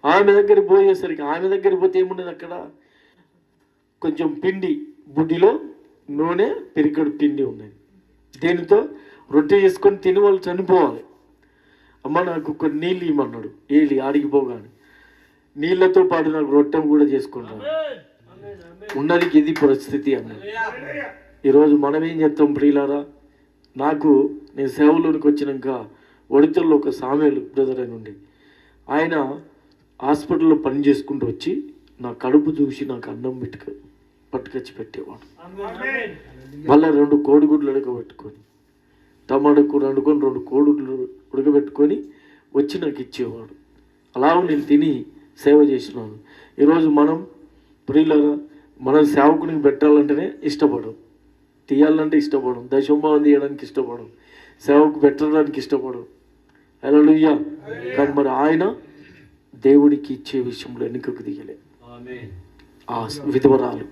ఆమె దగ్గరికి పోయేసరికి, ఆమె దగ్గరికి పోతే ఏముండదు అక్కడ? కొంచెం పిండి, బుడ్డిలో నూనె, పిరికడు పిండి ఉన్నది. దీనితో రొట్టె చేసుకొని తిని వాళ్ళు చనిపోవాలి. అమ్మ నాకు కొన్ని నీళ్ళు ఇవ్వమన్నాడు ఏలి. ఆడిగిపోగానే నీళ్ళతో పాటు నాకు రొట్టె కూడా చేసుకుంటాను. ఉన్నది ఇది పరిస్థితి అన్నాడు. ఈరోజు మనం ఏం చెప్తాం ప్రియులారా? నేను సేవలోనికి వచ్చినాక ఒడితల్లో ఒక సామేలు బ్రదర్ అని ఉండి, ఆయన హాస్పిటల్లో పని చేసుకుంటూ వచ్చి నా కడుపు చూసి నాకు అన్నం పట్టుకొచ్చి పెట్టేవాడు. మళ్ళీ 2 కోడిగుడ్లు ఉడకబెట్టుకొని, టమాటా కూర వండుకొని 2 కోడిగుడ్లు ఉడకబెట్టుకొని వచ్చి నాకు ఇచ్చేవాడు. అలా నేను తిని సేవ చేసినాను. ఈరోజు మనం ప్రియులారా, మనం సేవకునికి పెట్టాలంటేనే ఇష్టపడం, తీయాలంటే ఇష్టపడం, దశంభావం తీయడానికి ఇష్టపడం, సేవకు పెట్టడానికి ఇష్టపడం. హల్లెలూయా. కానీ మరి ఆయన దేవుడికి ఇచ్చే విషయంలో వెనుకకు దిగలే. ఆ విధవరాలు,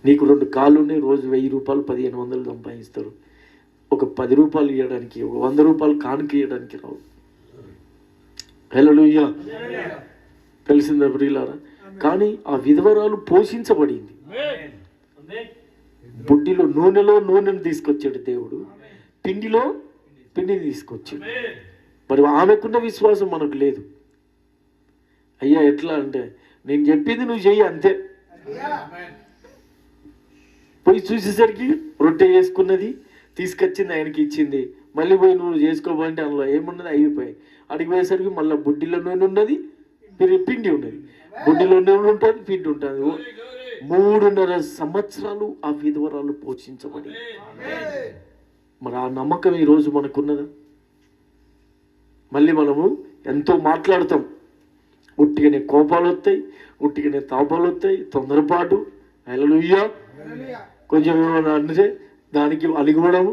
నీకు 2 కాళ్ళు ఉన్నాయి, రోజు 1000 రూపాయలు 1500 సంపాదిస్తారు, ఒక 10 రూపాయలు ఇవ్వడానికి, ఒక 100 రూపాయలు కానుక ఇవ్వడానికి రావు. హల్లెలూయా. తెలిసిందా ప్రియులారా? కానీ ఆ విధవరాలు పోషించబడింది. బుడ్డిలో నూనెను తీసుకొచ్చాడు దేవుడు, పిండిని తీసుకొచ్చాడు. మరి ఆమెకున్న విశ్వాసం మనకు లేదు. అయ్యా ఎట్లా అంటే, నేను చెప్పింది నువ్వు చెయ్యి అంతే. పోయి చూసేసరికి రొట్టె చేసుకున్నది, తీసుకొచ్చింది, ఆయనకి ఇచ్చింది. మళ్ళీ పోయి నువ్వు చేసుకోబోంటే అందులో ఏమున్నది అయిపోయాయి. అడిగి పోయేసరికి మళ్ళీ బుడ్డిలో నూనె ఉన్నది, పిండి ఉన్నది. బుడ్డిలో నూనె ఉంటుంది, పిండి ఉంటుంది. 3.5 సంవత్సరాలు ఆ విధవరాలు పోషించబడి. మరి ఆ నమ్మకం ఈరోజు మనకున్నదా? మళ్ళీ మనము ఎంతో మాట్లాడతాం, ఉట్టిగానే కోపాలు వస్తాయి, ఉట్టిగానే తాపాలు వస్తాయి, తొందరపాటు. హల్లెలూయా. కొంచెం ఏమైనా అంటే దానికి అలిగిపోవడము.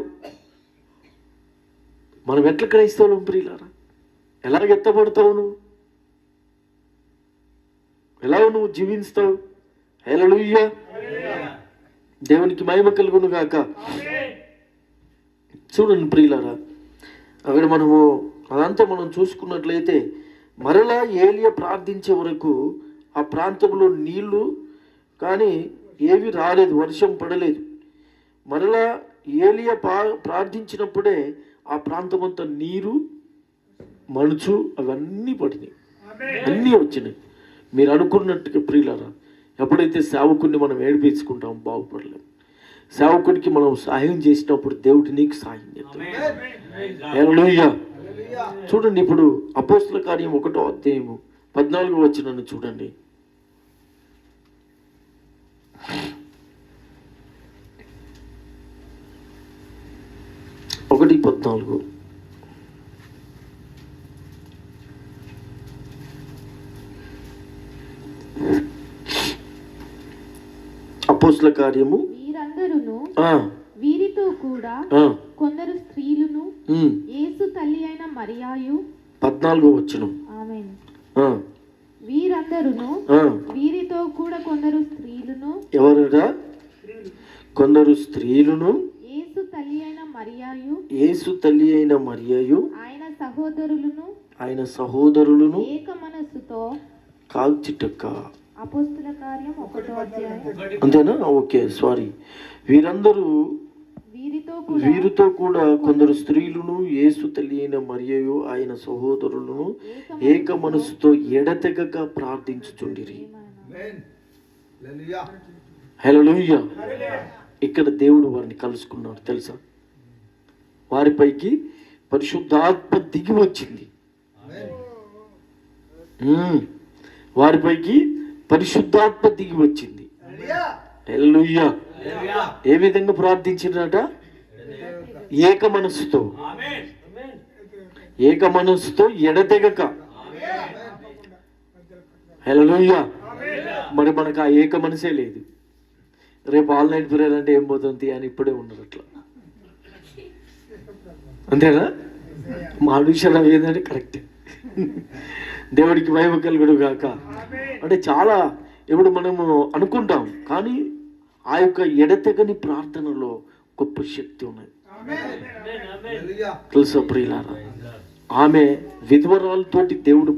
మనం ఎట్లా క్రైస్తవులం ప్రియులారా? ఎలాగ ఎత్తబడతావు నువ్వు? ఎలా నువ్వు జీవిస్తావు? హల్లెలూయా. దేవునికి మహిమ కలుగును గాక. చూడండి ప్రియులారా, అక్కడ మనము అదంతా మనం చూసుకున్నట్లయితే, మరలా ఏలియా ప్రార్థించే వరకు ఆ ప్రాంతంలో నీళ్లు కానీ ఏవి రాలేదు, వర్షం పడలేదు. మరలా ఏలియా ప్రార్థించినప్పుడే ఆ ప్రాంతం అంతా నీరు, మంచు అవన్నీ పడినాయి, అన్నీ వచ్చినాయి. మీరు అనుకున్నట్టుగా ప్రియులారా, ఎప్పుడైతే సేవకుడిని మనం ఏడిపించుకుంటాం బాగుపడలేము. సేవకుడికి మనం సహాయం చేసినప్పుడు దేవుడు నీకు సహాయం చేస్తాడు. హల్లెలూయా. చూడండి, ఇప్పుడు అపోస్తల కార్యం 1వ అధ్యాయము 14వ వచనాన్ని చూడండి. 1:14. అపోస్తల కార్యము వీరితో కూడా కొందరు స్త్రీలను యేసు తల్లి అయిన మరియాయు 14వ వచనం. ఆమేన్. వీరందరూ వీరితో కూడా కొందరు స్త్రీలను, ఎవరురా? కొందరు స్త్రీలను యేసు తల్లి అయిన మరియాయు ఆయన సహోదరులను ఏక మనస్సుతో కాల్చిటక్క. అపోస్తల కార్యం 1వ అధ్యాయం. అంతేనా? Okay, sorry. వీరితో కూడా కొందరు స్త్రీలను యేసు తల్లి అయిన మరియయు ఆయన సహోదరులను ఏక మనసుతో ఎడతెగక ప్రార్థించుచుండిరి. హల్లెలూయా. ఇక్కడ దేవుడు వారిని కలుసుకున్నాడు తెలుసా? వారిపైకి పరిశుద్ధాత్మ దిగి వచ్చింది. వారిపైకి పరిశుద్ధాత్మ దిగి వచ్చింది. హల్లెలూయా. ఏ విధంగా ప్రార్థించినట? ఏక మనస్సుతో ఎడతెగక. హల్లెలూయా. మరి మనకు ఆ ఏక మనసే లేదు. రేపు ఆన్లైన్ ప్రేయర్ అంటే ఏం పోతుంది అని ఇప్పుడే ఉన్నారు అట్లా. అంతేనా? మా విషయం ఏంటంటే కరెక్ట్. దేవుడికి మహిమ కలుగును గాక. అంటే చాలా ఇప్పుడు మనము అనుకుంటాం, కానీ ఆ యొక్క ఎడతెగని ప్రార్థనలో గొప్ప శక్తి ఉన్నది. తెలుసా ప్రియులారా? ఆమె విధవరాలతోటి దేవుడు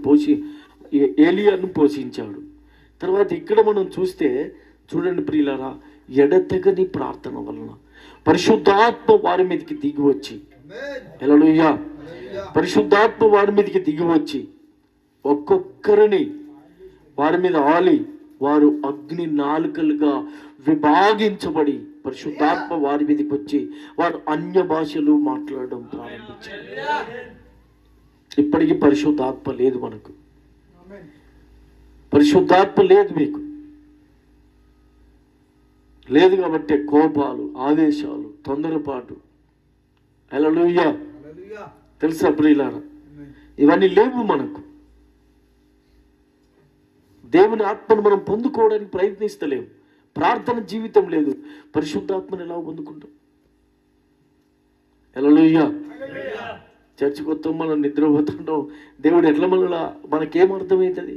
ఏలియాను పోషించాడు. తర్వాత ఇక్కడ మనం చూస్తే చూడండి ప్రియులారా, ఎడతెగని ప్రార్థన వలన పరిశుద్ధాత్మ వారి మీదకి దిగి వచ్చి, హల్లెలూయా, పరిశుద్ధాత్మ వారి మీదకి దిగి వచ్చి ఒక్కొక్కరిని వారి మీద ఆలి వారు అగ్ని నాలుకలుగా విభాగించబడి పరిశుద్ధాత్మ వారి మీదకి వచ్చి వారు అన్య భాషలు మాట్లాడడం ప్రారంభించారు. ఇప్పటికీ పరిశుద్ధాత్మ లేదు మనకు. పరిశుద్ధాత్మ లేదు, మీకు లేదు కాబట్టి కోపాలు, ఆవేశాలు, తొందరపాటు. హల్లెలూయా. తెలుసా ప్రియులారా? ఇవన్నీ లేవు మనకు. దేవుని ఆత్మను మనం పొందుకోవడానికి ప్రయత్నిస్తలేము. ప్రార్థన జీవితం లేదు. పరిశుద్ధాత్మను ఎలా పొందుకుంటాం? హల్లెలూయా. చర్చికి వస్తాం, మనం నిద్రపోతుంటాం. దేవుడు ఎట్లా మనకేం అర్థమవుతుంది?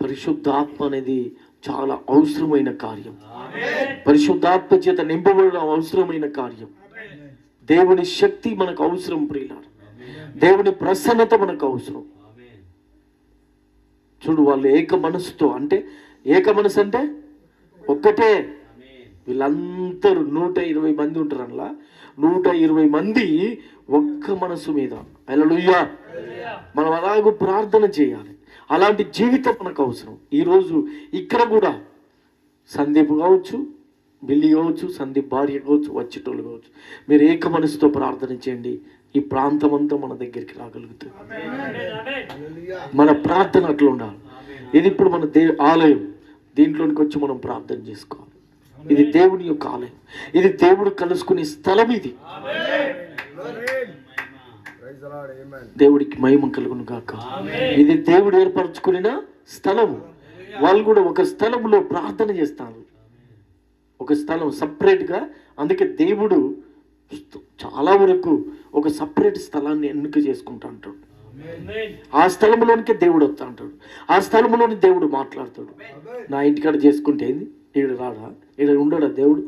పరిశుద్ధాత్మ అనేది చాలా అవసరమైన కార్యం. పరిశుద్ధాత్మ చేత నింపబడడం అవసరమైన కార్యం. దేవుని శక్తి మనకు అవసరం ప్రియులారా. దేవుని ప్రసన్నత మనకు అవసరం. చూడు, వాళ్ళు ఏక మనసుతో, అంటే ఏక మనసు అంటే ఒక్కటే. వీళ్ళందరూ 120 మంది ఉంటారు. అందులో 120 మంది ఒక్క మనసు మీద. హల్లెలూయా. మనం అలాగూ ప్రార్థన చేయాలి. అలాంటి జీవితం మనకు అవసరం. ఈరోజు ఇక్కడ కూడా సందీప్ కావచ్చు, బిల్లి కావచ్చు, సందీప్ భార్య కావచ్చు, వచ్చేటోళ్ళు కావచ్చు, మీరు ఏక మనసుతో ప్రార్థన చేయండి. ఈ ప్రాంతం అంతా మన దగ్గరికి రాగలుగుతుంది. మన ప్రార్థన అట్లా ఉండాలి. ఇది ఇప్పుడు మన ఆలయం. దీంట్లోనికి వచ్చి మనం ప్రార్థన చేసుకోవాలి. ఇది దేవుని యొక్క ఆలయం. ఇది దేవుడు కలుసుకునే స్థలం. ఇది దేవుడికి మహిమ కలుగును గాక. ఇది దేవుడు ఏర్పరచుకున్న స్థలము. వాళ్ళు కూడా ఒక స్థలంలో ప్రార్థన చేస్తారు. ఒక స్థలం సపరేట్గా. అందుకే దేవుడు చాలా వరకు ఒక సపరేట్ స్థలాన్ని ఎన్నిక చేసుకుంటా అంటాడు. ఆ స్థలంలోనికే దేవుడు వస్తా అంటాడు. ఆ స్థలంలోని దేవుడు మాట్లాడతాడు. నా ఇంటికాడ చేసుకుంటే ఏంది, ఈడ రాడా, ఈడ ఉండడా దేవుడు?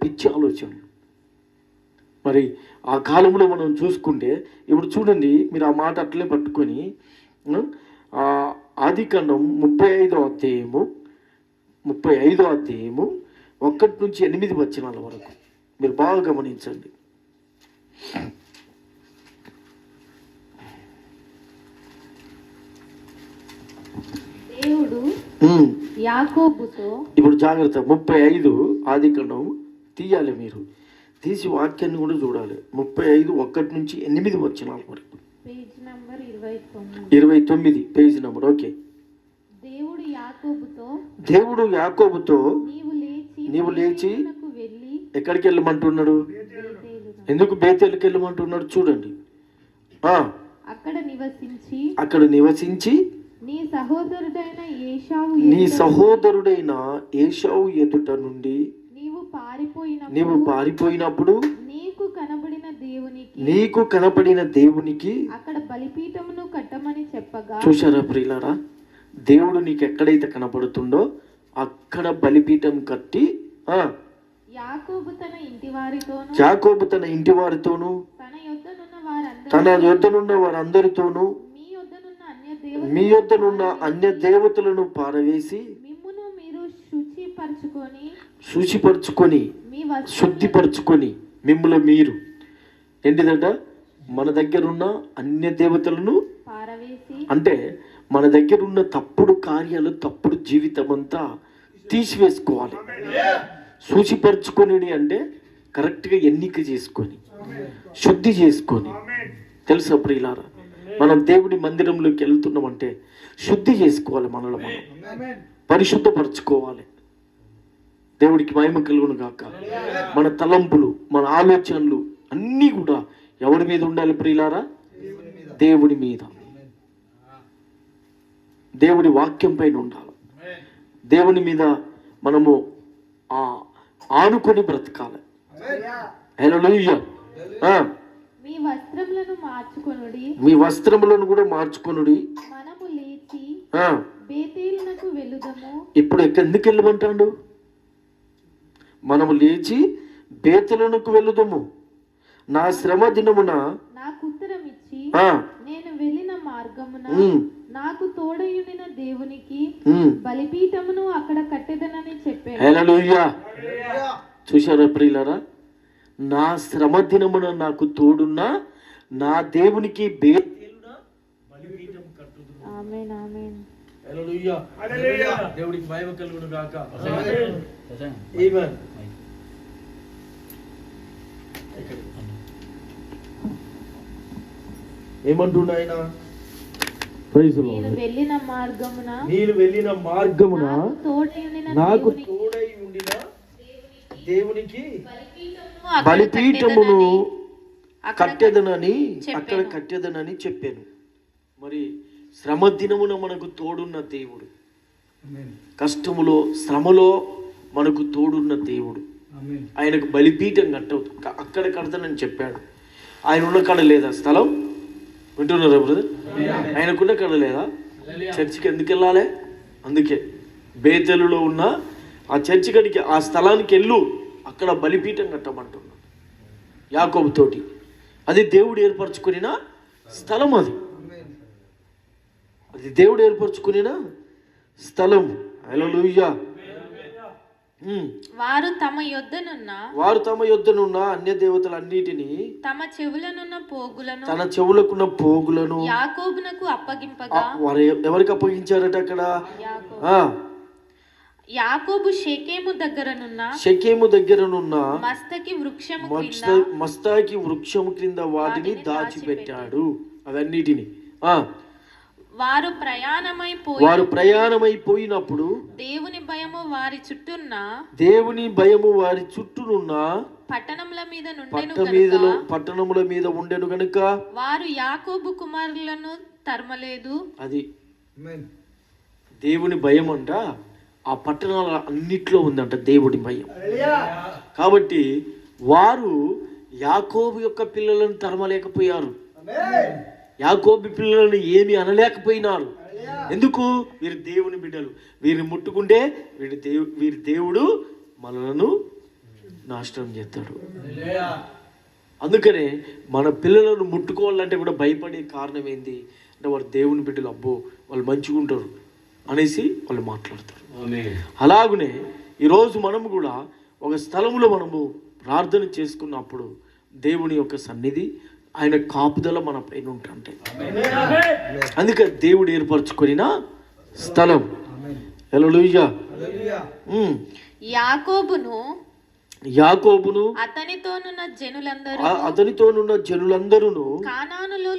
పిచ్చి ఆలోచనలు. మరి ఆ కాలంలో మనం చూసుకుంటే, ఇప్పుడు చూడండి, మీరు ఆ మాట అట్లే పట్టుకొని ఆదికాండం 35వ అధ్యాయము 1 నుంచి 8 వచనాల వరకు మీరు బాగా గమనించండి. దేవుడు యాకోబుతో, ఇప్పుడు జాగ్రత్త, 35 ఆదికాండం తీయాలి. మీరు తీసి వాక్యాన్ని కూడా చూడాలి. 35 1 నుంచి 8 వచనాల వరకు. Page number 29 page number. Okay. దేవుడు యాకోబుతో నీవు లేచి ఎక్కడికి వెళ్ళమంటున్నాడు? ఎందుకు బేతేలుకి వెళ్ళమంటున్నాడు? చూడండి. అక్కడ నివసించి నీ సహోదరుడైన ఏశావు ఎదుట నుండి నీవు పారిపోయినప్పుడు నీకు కనబడిన దేవునికి అక్కడ బలిపీఠమును కట్టమని చెప్పగా. చూశారా ప్రియులారా? దేవుడు నీకు ఎక్కడైతే కనబడుతుండో అక్కడ బలిపీఠం కట్టి యాకోబు తన ఇంటి వారితోను తన యొద్దనున్న వారందరితోనూ మీ యొద్దనున్న అన్య దేవతలను పారవేసి శుచిపరుచుకొని శుద్ధిపరుచుకొని మిమ్ములు మీరు ఏంటిదట? మన దగ్గర ఉన్న అన్య దేవతలను అంటే మన దగ్గర ఉన్న తప్పుడు కార్యాలు, తప్పుడు జీవితం అంతా తీసివేసుకోవాలి. శుచిపరుచుకొని అంటే కరెక్ట్గా ఎన్నిక చేసుకొని శుద్ధి చేసుకొని. తెలుసా ప్రియులారా? మనం దేవుడి మందిరంలోకి వెళ్తున్నామంటే శుద్ధి చేసుకోవాలి. మనలో మనం పరిశుద్ధపరచుకోవాలి. దేవుడికి మహిమ కలుగును గాక. మన తలంపులు, మన ఆలోచనలు అన్నీ కూడా ఎవరి మీద ఉండాలి ప్రియులారా? దేవుడి మీద, దేవుడి వాక్యం పైన ఉండాలి. దేవుని మీద మనము ఆనుకొని బ్రతకాలి. హల్లెలూయా. మీ వస్త్రములను కూడా మార్చుకొనుడి. ఇప్పుడు ఎందుకు వెళ్ళమంటాడు? మనము లేచి బేతేలునకు వెళ్ళుదము. నా శ్రమ దినమున నాకు ఉత్తరం ఇచ్చి నేను వెళ్ళిన మార్గమున నాకు తోడయుండిన దేవునికి బలిపీఠమును అక్కడ కట్టెదనని చెప్పాను. హల్లెలూయా. చూశారా ప్రియులారా? నా శ్రమ దినమున నాకు తోడున్న నా దేవునికి బేతేలున బలిపీఠం కట్టుదును. ఆమేన్ ఆమేన్. హల్లెలూయా. హల్లెలూయా. దేవునికి మహిమ కలుగును గాక. ఆమేన్. ఆమేన్. ఏమంటున్నా ఆయన? నేను వెళ్ళిన మార్గమున నాకు తోడై ఉండిన దేవునికి బలిపీఠమును కట్టెదనని అక్కడ కట్టెదనని చెప్పాను. మరి శ్రమ దినమున మనకు తోడున్న దేవుడు, కష్టములో శ్రమలో మనకు తోడున్న దేవుడు. ఆయనకు బలిపీఠం అక్కడ కడతానని చెప్పాడు. ఆయన ఉన్న కాడ లేదా స్థలం? వింటున్నారా బ్రదర్? ఆయనకున్న కాడ లేదా? చర్చికి ఎందుకు వెళ్ళాలి? అందుకే బేతెలులో ఉన్న ఆ చర్చి కడికి, ఆ స్థలానికి వెళ్ళు, అక్కడ బలిపీఠం కట్టమంటున్నాడు యాకోబుతోటి. అది దేవుడు ఏర్పరచుకునిన స్థలం. అది దేవుడు ఏర్పరచుకునిన స్థలం. హల్లెలూయా. వారు తమ యొద్దనున్న అన్య దేవతలన్నిటిని తన చెవులకున్న పోగులను యాకోబునకు అప్పగింపగా, వారు ఎవరికి అప్పగించారట అక్కడ? యాకోబు షెకెము దగ్గరనున్న మస్తాకి వృక్షము క్రింద వాటిని దాచిపెట్టాడు. అవన్నిటిని వారు ప్రయాణమైపోయినప్పుడు దేవుని భయము వారి చుట్టూనున్న పట్టణముల మీద ఉండెను గనుక వారు యాకోబు కుమారులను తరమలేదు. అది దేవుని భయం అంట. ఆ పట్టణాల అన్నిట్లో ఉందంట దేవుడి భయం. కాబట్టి వారు యాకోబు యొక్క పిల్లలను తరమలేకపోయారు. యాకోబు పిల్లలను ఏమి అనలేకపోయినారు. ఎందుకు? వీరు దేవుని బిడ్డలు. వీరిని ముట్టుకుంటే వీరి దేవుడు మనలను నాశనం చేస్తాడు. అందుకనే మన పిల్లలను ముట్టుకోవాలంటే కూడా భయపడే కారణం ఏంది అంటే, వారు దేవుని బిడ్డలు, అబ్బో వాళ్ళు మంచిగా ఉంటారు అనేసి వాళ్ళు మాట్లాడతారు. అలాగునే ఈరోజు మనము కూడా ఒక స్థలంలో మనము ప్రార్థన చేసుకున్నప్పుడు దేవుని యొక్క సన్నిధి, ఆయన కాపుదల మన పైన ఉంటుంటాయి. అందుకే దేవుడు ఏర్పరచుకున్న స్థలం. హల్లెలూయా. యాకోబును అతనితోనున్న జనులందరూ కానానులో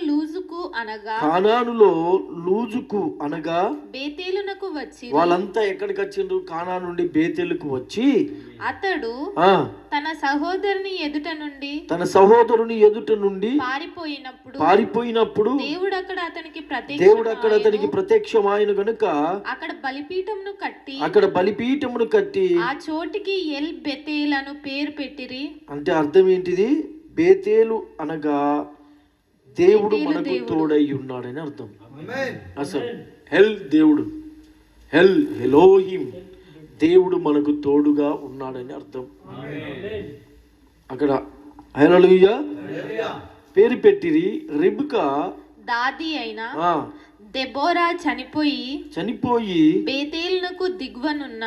లూజుకు అనగా బేతేలునకు వచ్చి, వాళ్ళంతా ఎక్కడికి వచ్చిండ్రు? కానాను నుండి బేతేలుకు వచ్చి, అతడు తన సహోదరుని ఎదుట నుండి పారిపోయినప్పుడు దేవుడు అక్కడ అతనికి ప్రత్యక్షమైన గనుక అక్కడ బలిపీఠమును కట్టి ఆ చోటికి ఎల్ బెతేల్ అను పేరు పెట్టిరి. అంటే అర్థం ఏంటిది? బేతేలు అనగా దేవుడు మనకు తోడై ఉన్నాడని అర్థం. అసలు దేవుడు హెలోహిం, దేవుడు మనకు తోడుగా ఉన్నాడని అర్థం. అక్కడ హల్లెలూయా పేరు పెట్టిరి. రిబ్కా దాది అయిన దెబోరా చనిపోయి బేతేలునకు దిగువనున్న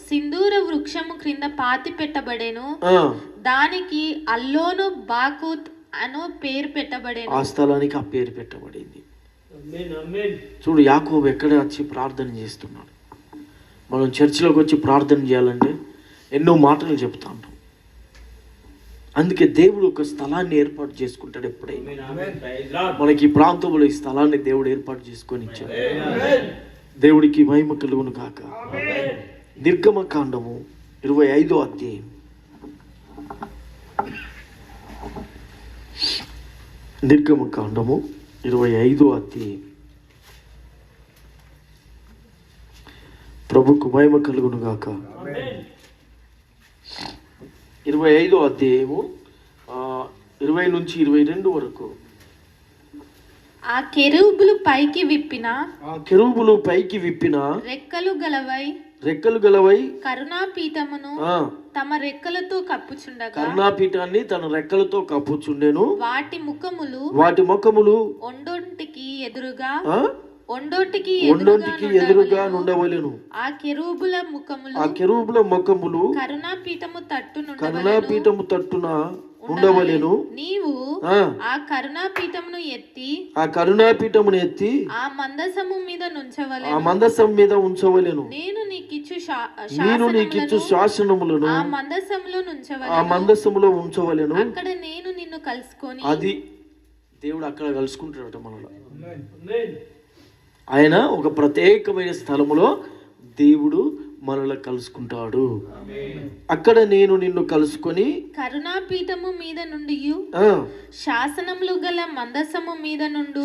సింధూర వృక్షము క్రింద పాతి పెట్టబడెను. దానికి అల్లోను బాకూత్ అను పేరు పెట్టబడేను. ఆ స్థలానికి ఆ పేరు పెట్టబడింది. చూడు, యాకోబు ఎక్కడ వచ్చి ప్రార్థన చేస్తున్నాడు. మనం చర్చిలోకి వచ్చి ప్రార్థన చేయాలంటే ఎన్నో మాటలు చెప్తా ఉంటాం. అందుకే దేవుడు ఒక స్థలాన్ని ఏర్పాటు చేసుకుంటాడు. ఎప్పుడైనా మనకి ఈ ప్రాంతంలో ఈ స్థలాన్ని దేవుడు ఏర్పాటు చేసుకొని ఇచ్చాడు. దేవుడికి మహిమ కలుగును కాక. నిర్గమకాండము 25వ అధ్యాయం. నిర్గమకాండము 25వ అధ్యాయం. ప్రభుకు మహిమ కలుగును గాక. 25వ అధ్యాయము 20 నుంచి 22 వరకు. ఆ కెరూబులు పైకి విప్పిన రెక్కలు గలవై కరుణాపీఠమును తమ రెక్కలతో కప్పుచుండగా, కరుణాపీఠాన్ని తన రెక్కలతో కప్పుచుండెను. వాటి ముఖములు ఒండొంటికి ఎదురుగా నుండవలెను. ఆ కెరూబుల ముఖములు కరుణాపీఠము తట్టున ఉండవలెను. నీవు ఆ కరుణాపీఠమును ఎత్తి ఆ మందసము మీద ఉంచవలెను. నేను నీకిచ్చు శాసనములను ఆ మందసములో ఉంచవలెను. అక్కడ నేను నిన్ను కలుసుకొని. అది దేవుడు అక్కడ కలుసుకుంటాడట మనలో. ఆయన ఒక ప్రత్యేకమైన స్థలములో దేవుడు మనలో కలుసుకుంటాడు. అక్కడ నేను నిన్ను కలుసుకొని కరుణాపీఠము మీద నుండి శాసనములు గల మందసము మీద నుండి.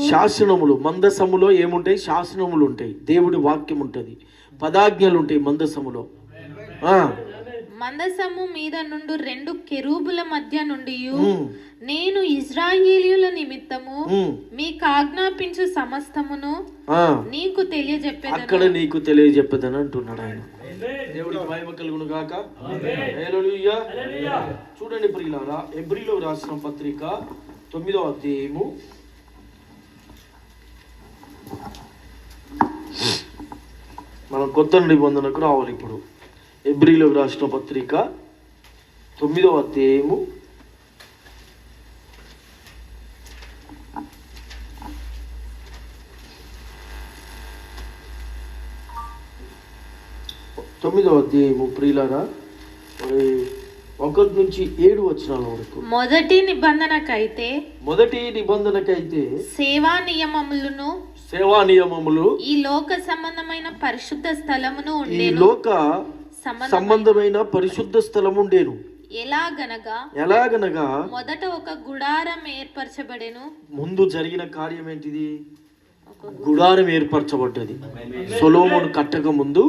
మందసములో ఏముంటాయి? శాసనములు ఉంటాయి. దేవుడి వాక్యం ఉంటది, పదాజ్ఞలు ఉంటాయి మందసములో. మందసము మీద నుండి 2 కెరూబుల మధ్య నుండి నేను ఇశ్రాయేలీయుల నిమిత్తము మీకు ఆజ్ఞాపించు సమస్తమును నీకు తెలియజెప్పేదను. అక్కడ నీకు తెలియజెప్పదని అంటున్నాడు ఆయన. దేవుడికి మహిమ కలుగును గాక. హల్లెలూయా. చూడండి ప్రియులారా, హెబ్రీలో రాసిన పత్రిక 9వ అధ్యాయము మనం కొత్త నిబంధనకు రావాలి. ఇప్పుడు హెబ్రీలో రాసిన పత్రిక 9వ అధ్యాయము 9వ అధ్యాయము ప్రియులారా, 1 నుంచి 7 వచనాల వరకు. మొదటి నిబంధనకైతే సేవా నియమములు ఈ లోక సంబంధమైన పరిశుద్ధ స్థలమును ఉండేను. లోక సంబంధమైన పరిశుద్ధ స్థలము ఉండేను. ఎలాగనగా మొదట ఒక గుడారం ఏర్పరచబడెను. ముందు జరిగిన కార్యం ఏంటిది? గుడారం ఏర్పరచబడ్డది. సొలొమోను కట్టక ముందు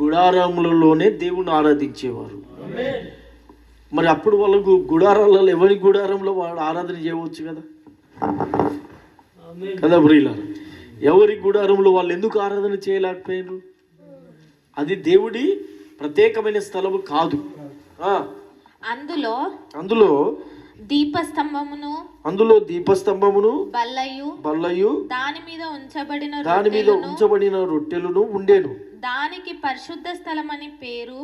గుడారములలోనే దేవుని ఆరాధించేవారు. మరి అప్పుడు వాళ్ళకు గుడారాలలో ఎవరి గుడారంలో వాడు ఆరాధన చేయవచ్చు కదా ప్రియుల. ఎవరి గుడారంలో వాళ్ళు ఎందుకు ఆరాధన చేయలేకపోయారు? అది దేవుడి ప్రత్యేకమైన స్థలము కాదు. అందులో దీపస్తంభమును బల్లయు దాని మీద ఉంచబడిన రొట్టెలను ఉండేను. దానికి పరిశుద్ధ స్థలమని పేరు.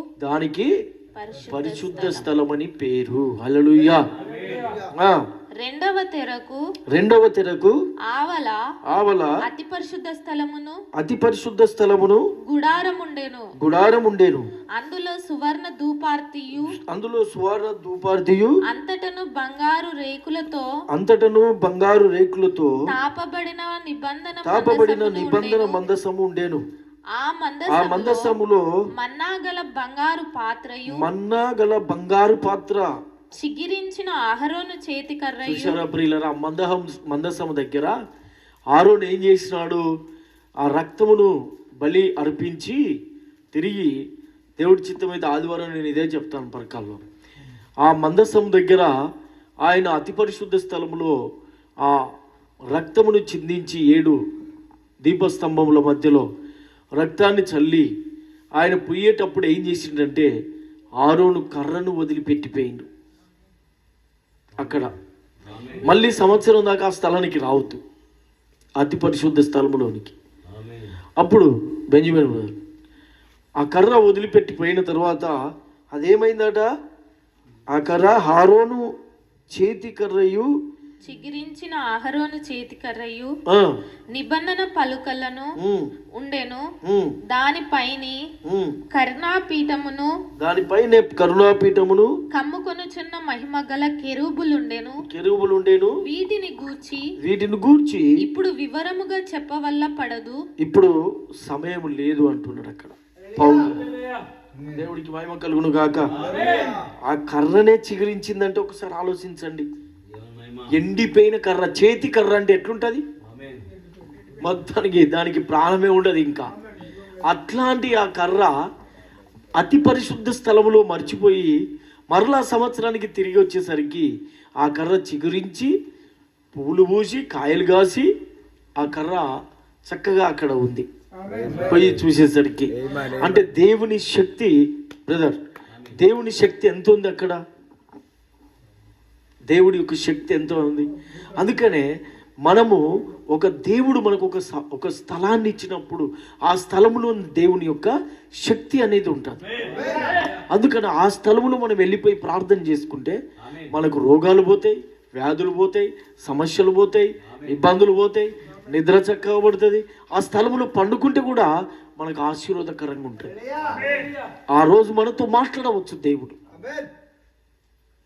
పరిశుద్ధ స్థలమని పేరు. హల్లెలూయా. రెండవ తెరకు ఆవల అతి పరిశుద్ధ స్థలమును గుడారముండెను. అందులో సువర్ణ ధూపార్తియు అంతటను బంగారు రేకులతో తాపబడిన నిబంధన మందసము ఉండెను. ఆ మందసములో మన్నాగల బంగారు పాత్ర చిగిరించిన అహరోను చేతి కర్రయు. ప్రియులరా, మందసము దగ్గర ఆరోను ఏం చేసినాడు? ఆ రక్తమును బలి అర్పించి తిరిగి దేవుడి చిత్తమైతే ఆదివారం నేను ఇదే చెప్తాను పరకాల్లో. ఆ మందసం దగ్గర ఆయన అతి పరిశుద్ధ స్థలములో ఆ రక్తమును చిందించి 7 దీపస్తంభముల మధ్యలో రక్తాన్ని చల్లి ఆయన పొయ్యేటప్పుడు ఏం చేసిండంటే ఆరోను కర్రను వదిలిపెట్టిపోయిండు. అక్కడ మళ్ళీ సంవత్సరం దాకా ఆ స్థలానికి రావద్దు, అతి పరిశుద్ధ స్థలములోనికి. అప్పుడు బెంజమిన్ ఆ కర్ర వదిలిపెట్టిపోయిన తర్వాత అదేమైందట? ఆ కర్ర ఆరోను చేతి కర్రయు చిగిరించిన అహరోను చేతి కర్రయు నిబంధన పలుకలను ఉండెను. దానిపైన కరుణాపీఠమును కమ్ముకొనుచున్న మహిమ గల కెరూబులుండెను. వీటిని గూర్చి ఇప్పుడు వివరముగా చెప్పవల్ల పడదు. ఇప్పుడు సమయం లేదు అంటున్నాడు అక్కడ పౌలు. దేవుడికి మహిమ కలుగును గాక. ఆ కర్రనే చిగురించిందంటే ఒకసారి ఆలోచించండి. ఎండిపోయిన కర్ర, చేతి కర్ర అంటే ఎట్లుంటది? మొత్తానికి దానికి ప్రాణమే ఉండదు ఇంకా. అట్లాంటి ఆ కర్ర అతి పరిశుద్ధ స్థలములో మర్చిపోయి మరలా సంవత్సరానికి తిరిగి వచ్చేసరికి ఆ కర్ర చిగురించి పువ్వులు పూసి కాయలు కాసి ఆ కర్ర చక్కగా అక్కడ ఉంది. పోయి చూసేసరికి అంటే దేవుని శక్తి, బ్రదర్, దేవుని శక్తి ఎంత ఉంది అక్కడ. దేవుడి యొక్క శక్తి ఎంతో ఉంది. అందుకనే మనము దేవుడు మనకు ఒక స్థలాన్ని ఇచ్చినప్పుడు ఆ స్థలములో దేవుని యొక్క శక్తి అనేది ఉంటుంది. అందుకని ఆ స్థలములో మనం వెళ్ళిపోయి ప్రార్థన చేసుకుంటే మనకు రోగాలు పోతాయి, వ్యాధులు పోతాయి, సమస్యలు పోతాయి, ఇబ్బందులు పోతాయి, నిద్ర చక్కగా పడుతుంది. ఆ స్థలములో పండుకుంటే కూడా మనకు ఆశీర్వాదకరంగా ఉంటుంది. ఆ రోజు మనతో మాట్లాడవచ్చు దేవుడు.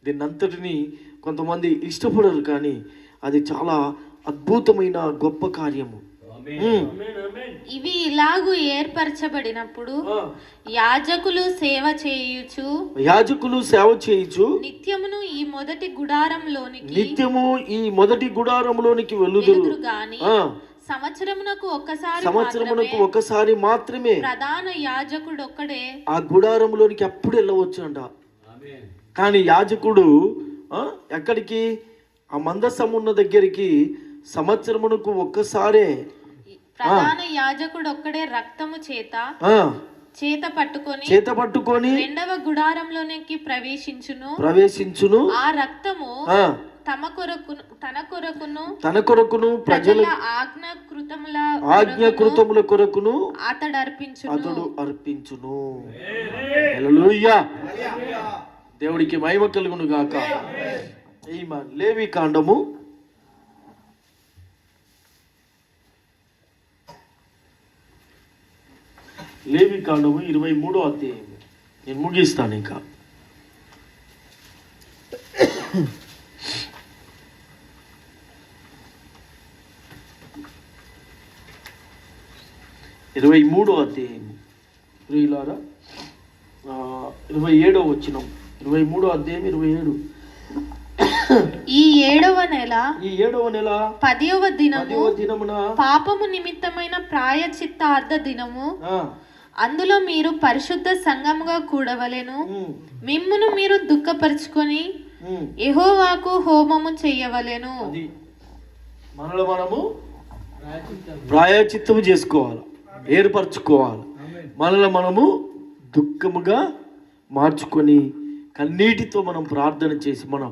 దీన్నంతటిని కొంతమంది ఇష్టపడరు, కానీ అది చాలా అద్భుతమైన గొప్ప కార్యము. ఇవి ఇలాగూ ఏర్పరచబడినప్పుడు యాజకులు సేవ చేయుచు నిత్యము ఈ మొదటి గుడారంలోనికి వెలుదురు గాని సంవత్సరమునకు ఒక్కసారి మాత్రమే ప్రధాన యాజకుడు ఒక్కడే ఆ గుడారంలోనికి అప్పుడు వెళ్ళవచ్చు అంట. కానీ యాజకుడు ఎక్కడికి? ఆ మందసం ఉన్న దగ్గరికి సంవత్సరమునకు ఒక్కసారే ప్రధాన యాజకుడు ఒక్కడే రక్తము చేత పట్టుకొని రెండవ గుడారంలోనికి ప్రవేశించును. ఆ రక్తము తన కొరకును ప్రజల ఆజ్ఞాకృతముల కొరకును అతడు అర్పించును. హల్లెలూయా. దేవుడికి మహిమ కలుగును గాక. లేవి కాండము 23వ అధ్యాయం. నేను ముగిస్తాను ఇంకా. 23వ అధ్యాయం 27వ వచనం. 23వ అధ్యాయం 27. ఈ ఏడవ నెల 10వ దినమున పాపము నిమిత్తమైన ప్రాయశ్చిత్తార్థ దినము. అందులో మీరు పరిశుద్ధ సంఘముగా కూడవలెను. మిమ్మును మీరు దుఃఖపరుచుకొని యెహోవాకు హోమము చేయవలెను. మనము ప్రాయశ్చిత్తము చేసుకోవాలి, ఏర్పరచుకోవాలి. మనము దుఃఖముగా మార్చుకొని కన్నీటితో మనం ప్రార్థన చేసి మనం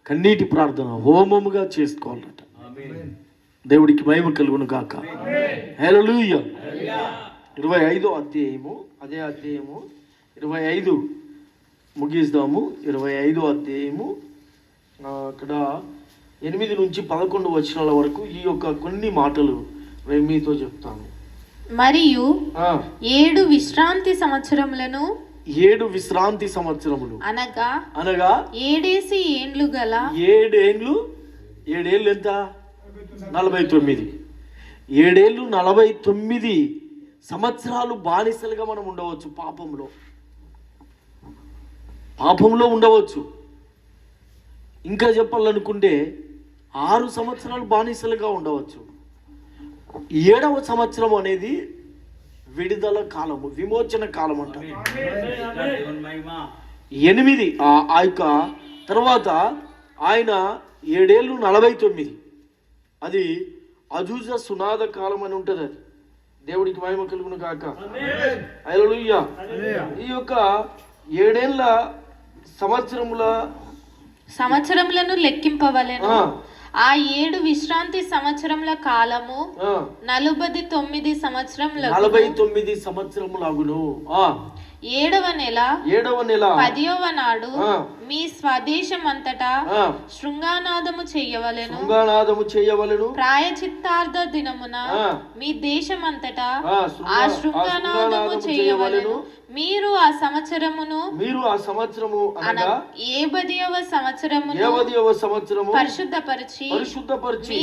కన్నీటి ప్రార్థన హోమముగా చేసుకోవాలట. దేవుడికి మహిమ కలుగును గాక. హల్లెలూయా. 25వ అధ్యాయము, అదే అధ్యాయము 25 ముగిస్తాము. 25వ అధ్యాయము అక్కడ 8 నుంచి 11 వచనాల వరకు ఈ యొక్క కొన్ని మాటలు నేను మీతో చెప్తాను. మరియు 7 విశ్రాంతి సంవత్సరములను 7 విశ్రాంతి సంవత్సరములు అనగా 7 ఏండ్లు గల 7 ఏండ్లు ఎంత? 49. 7 ఏళ్ళు 49 సంవత్సరాలు బానిసలుగా మనం ఉండవచ్చు. పాపంలో ఉండవచ్చు. ఇంకా చెప్పాలనుకుంటే 6 సంవత్సరాలు బానిసలుగా ఉండవచ్చు. 7వ సంవత్సరం అనేది విడుదల కాలము, విమోచన కాలం అంటారు. 8 ఆ యొక్క తర్వాత ఆయన 7 ఏళ్ళు 49 అది అజూజ సునాద కాలం అని ఉంటుంది. అది దేవుడికి మహిమ కలుగును గాక. హల్లెలూయా. ఈ యొక్క 7 ఏళ్ల సంవత్సరములను లెక్కింపవలెను. ఆ 7 విశ్రాంతి సంవత్సరముల కాలము 49 సంవత్సరములగును. 7వ నెల 10వ నాడు మీ స్వదేశమంతటా శృంగానాదము చేయవలెను. ప్రాయచిత్తార్థ దినమున మీ దేశమంతటా ఆ శృంగానాదము చేయవలెను. మీరు ఆ సంవత్సరము అనగా 7వ సంవత్సరము పరిశుద్ధపరిచి మీ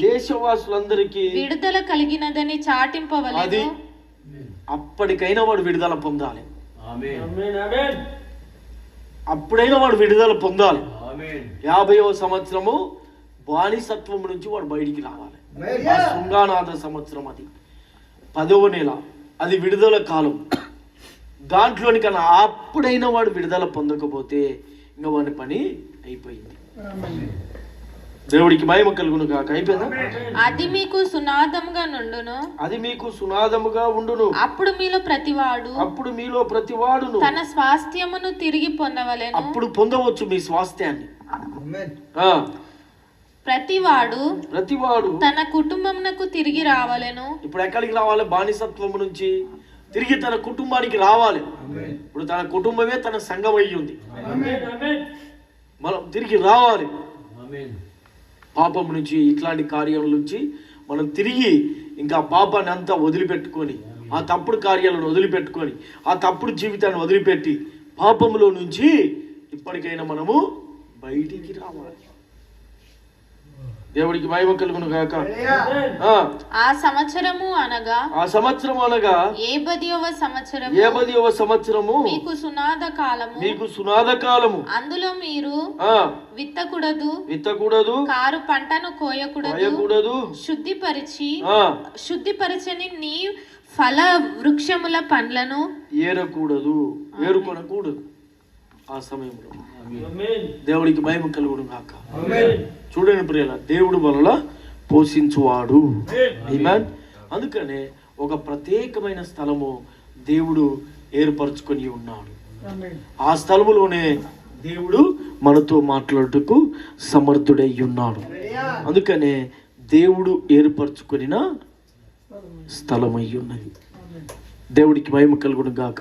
దేశవాసులందరికీ విడుదల కలిగినదని చాటింపవలెను. అప్పటికైనా వాడు విడుదల పొందాలి. అప్పుడైనా వాడు విడుదల పొందాలి. 50వ సంవత్సరము బానిసత్వం నుంచి వాడు బయటికి రావాలి. శృంగానాథ సంవత్సరం అది 10వ నెల, అది విడుదల కాలం. దాంట్లోని కన్నా అప్పుడైనా వాడు విడుదల పొందకపోతే ఇంకా వాడి పని అయిపోయింది. దేవుడికి మహిమ కలుగును గాక. అయిపోయిందా? అది మీకు సునాదముగా ఉండును. అప్పుడు మీలో ప్రతివాడును తన స్వాస్థ్యమును తిరిగి పొందవలెను. అప్పుడు పొందవచ్చు మీ స్వాస్థ్యాన్ని. ప్రతివాడు తన కుటుంబమునకు తిరిగి రావాలెను. ఇప్పుడు ఎక్కడికి రావాలి? బానిసత్వం నుంచి తిరిగి తన కుటుంబానికి రావాలి. ఇప్పుడు తన కుటుంబమే తన సంఘం అయ్యి ఉంది. మనం తిరిగి రావాలి. పాపం నుంచి, ఇట్లాంటి కార్యాల నుంచి మనం తిరిగి ఇంకా పాపాన్ని అంతా వదిలిపెట్టుకొని, ఆ తప్పుడు కార్యాలను వదిలిపెట్టుకొని, ఆ తప్పుడు జీవితాన్ని వదిలిపెట్టి పాపంలో నుంచి ఇప్పటికైనా మనము బయటికి రావాలి. దేవుడికి మహిమ కలుగును గాక. ఆ సంవత్సరము అనగా ఆ సంవత్సరం అనగా 70వ సంవత్సరము మీకు సునాద కాలము. అందులో మీరు విత్తకూడదు, కారు పంటను కోయకూడదు, శుద్ధిపరచని నీ ఫల వృక్షముల పండ్లను ఏరుకొనకూడదు. ఆ సమయంలో దేవుడికి మహిమ కలుగును గాక. చూడండి ప్రియుల, దేవుడు వలన పోషించువాడు. ఆమేన్. అందుకనే ఒక ప్రత్యేకమైన స్థలము దేవుడు ఏర్పరచుకొని ఉన్నాడు. ఆ స్థలములోనే దేవుడు మనతో మాట్లాడుటకు సమర్థుడై ఉన్నాడు. అందుకనే దేవుడు ఏర్పరచుకొనిన స్థలమై ఉన్నది. దేవుడికి మహిమ కలుగును గాక.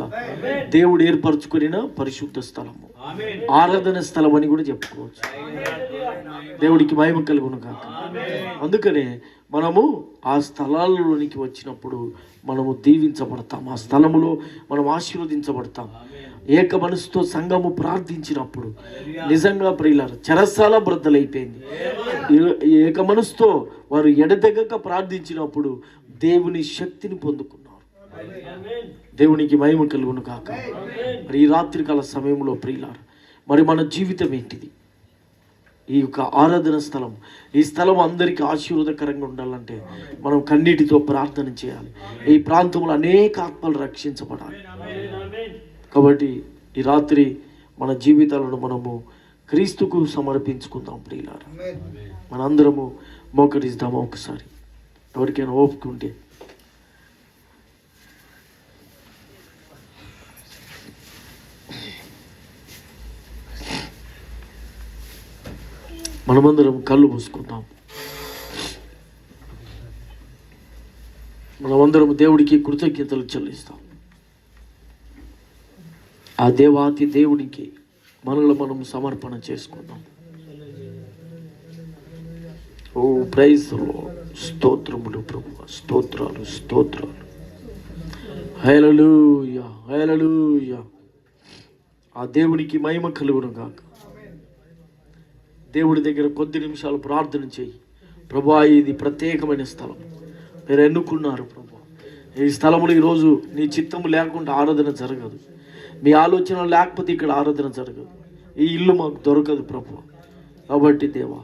దేవుడు ఏర్పరచుకొనిన పరిశుద్ధ స్థలము, ఆరాధన స్థలం అని కూడా చెప్పుకోవచ్చు. దేవుడికి మహిమ కలుగును గాక. అందుకనే మనము ఆ స్థలాలలోనికి వచ్చినప్పుడు మనము దీవించబడతాం, ఆ స్థలములో మనం ఆశీర్వదించబడతాం. ఏక మనసుతో సంఘము ప్రార్థించినప్పుడు నిజంగా ప్రియులారా చెరసాల బ్రద్దలైపోయింది. ఏక మనసుతో వారు ఎడతెగక ప్రార్థించినప్పుడు దేవుని శక్తిని పొందుకున్నారు. దేవునికి మహిమ కలుగును కాక. మరి ఈ రాత్రికాల సమయంలో ప్రియులారా, మరి మన జీవితం ఏంటిది? ఈ యొక్క ఆరాధన స్థలం, ఈ స్థలం అందరికీ ఆశీర్వాదకరంగా ఉండాలంటే మనం కన్నీటితో ప్రార్థన చేయాలి. ఈ ప్రాంతంలో అనేక ఆత్మలు రక్షించబడాలి. కాబట్టి ఈ రాత్రి మన జీవితాలను మనము క్రీస్తుకు సమర్పించుకుందాం ప్రియులారా. మనందరము మోకరిస్తాము. ఒకసారి ఎవరికైనా ఓపిక ఉంటే మనమందరం కళ్ళు మూసుకుందాం. మనమందరం దేవుడికి కృతజ్ఞతలు చెల్లిస్తాం. ఆ దేవాతి దేవునికి మనలో మనం సమర్పణ చేసుకుందాం. ఓ ప్రైజ్ స్తోత్రములు ప్రభువా, స్తోత్రాలు స్తోత్రాలు. హల్లెలూయా హల్లెలూయా. ఆ దేవునికి మహిమ కలుగును గాక. దేవుడి దగ్గర కొద్ది నిమిషాలు ప్రార్థన చేయి. ప్రభువా, ఇది ప్రత్యేకమైన స్థలం, మీరు ఎన్నుకున్నారు ప్రభువా. ఈ స్థలంలో ఈరోజు నీ చిత్తము లేకుండా ఆరాధన జరగదు, మీ ఆలోచన లేకపోతే ఇక్కడ ఆరాధన జరగదు. ఈ ఇల్లు మాకు దొరకదు ప్రభువా. కాబట్టి దేవా,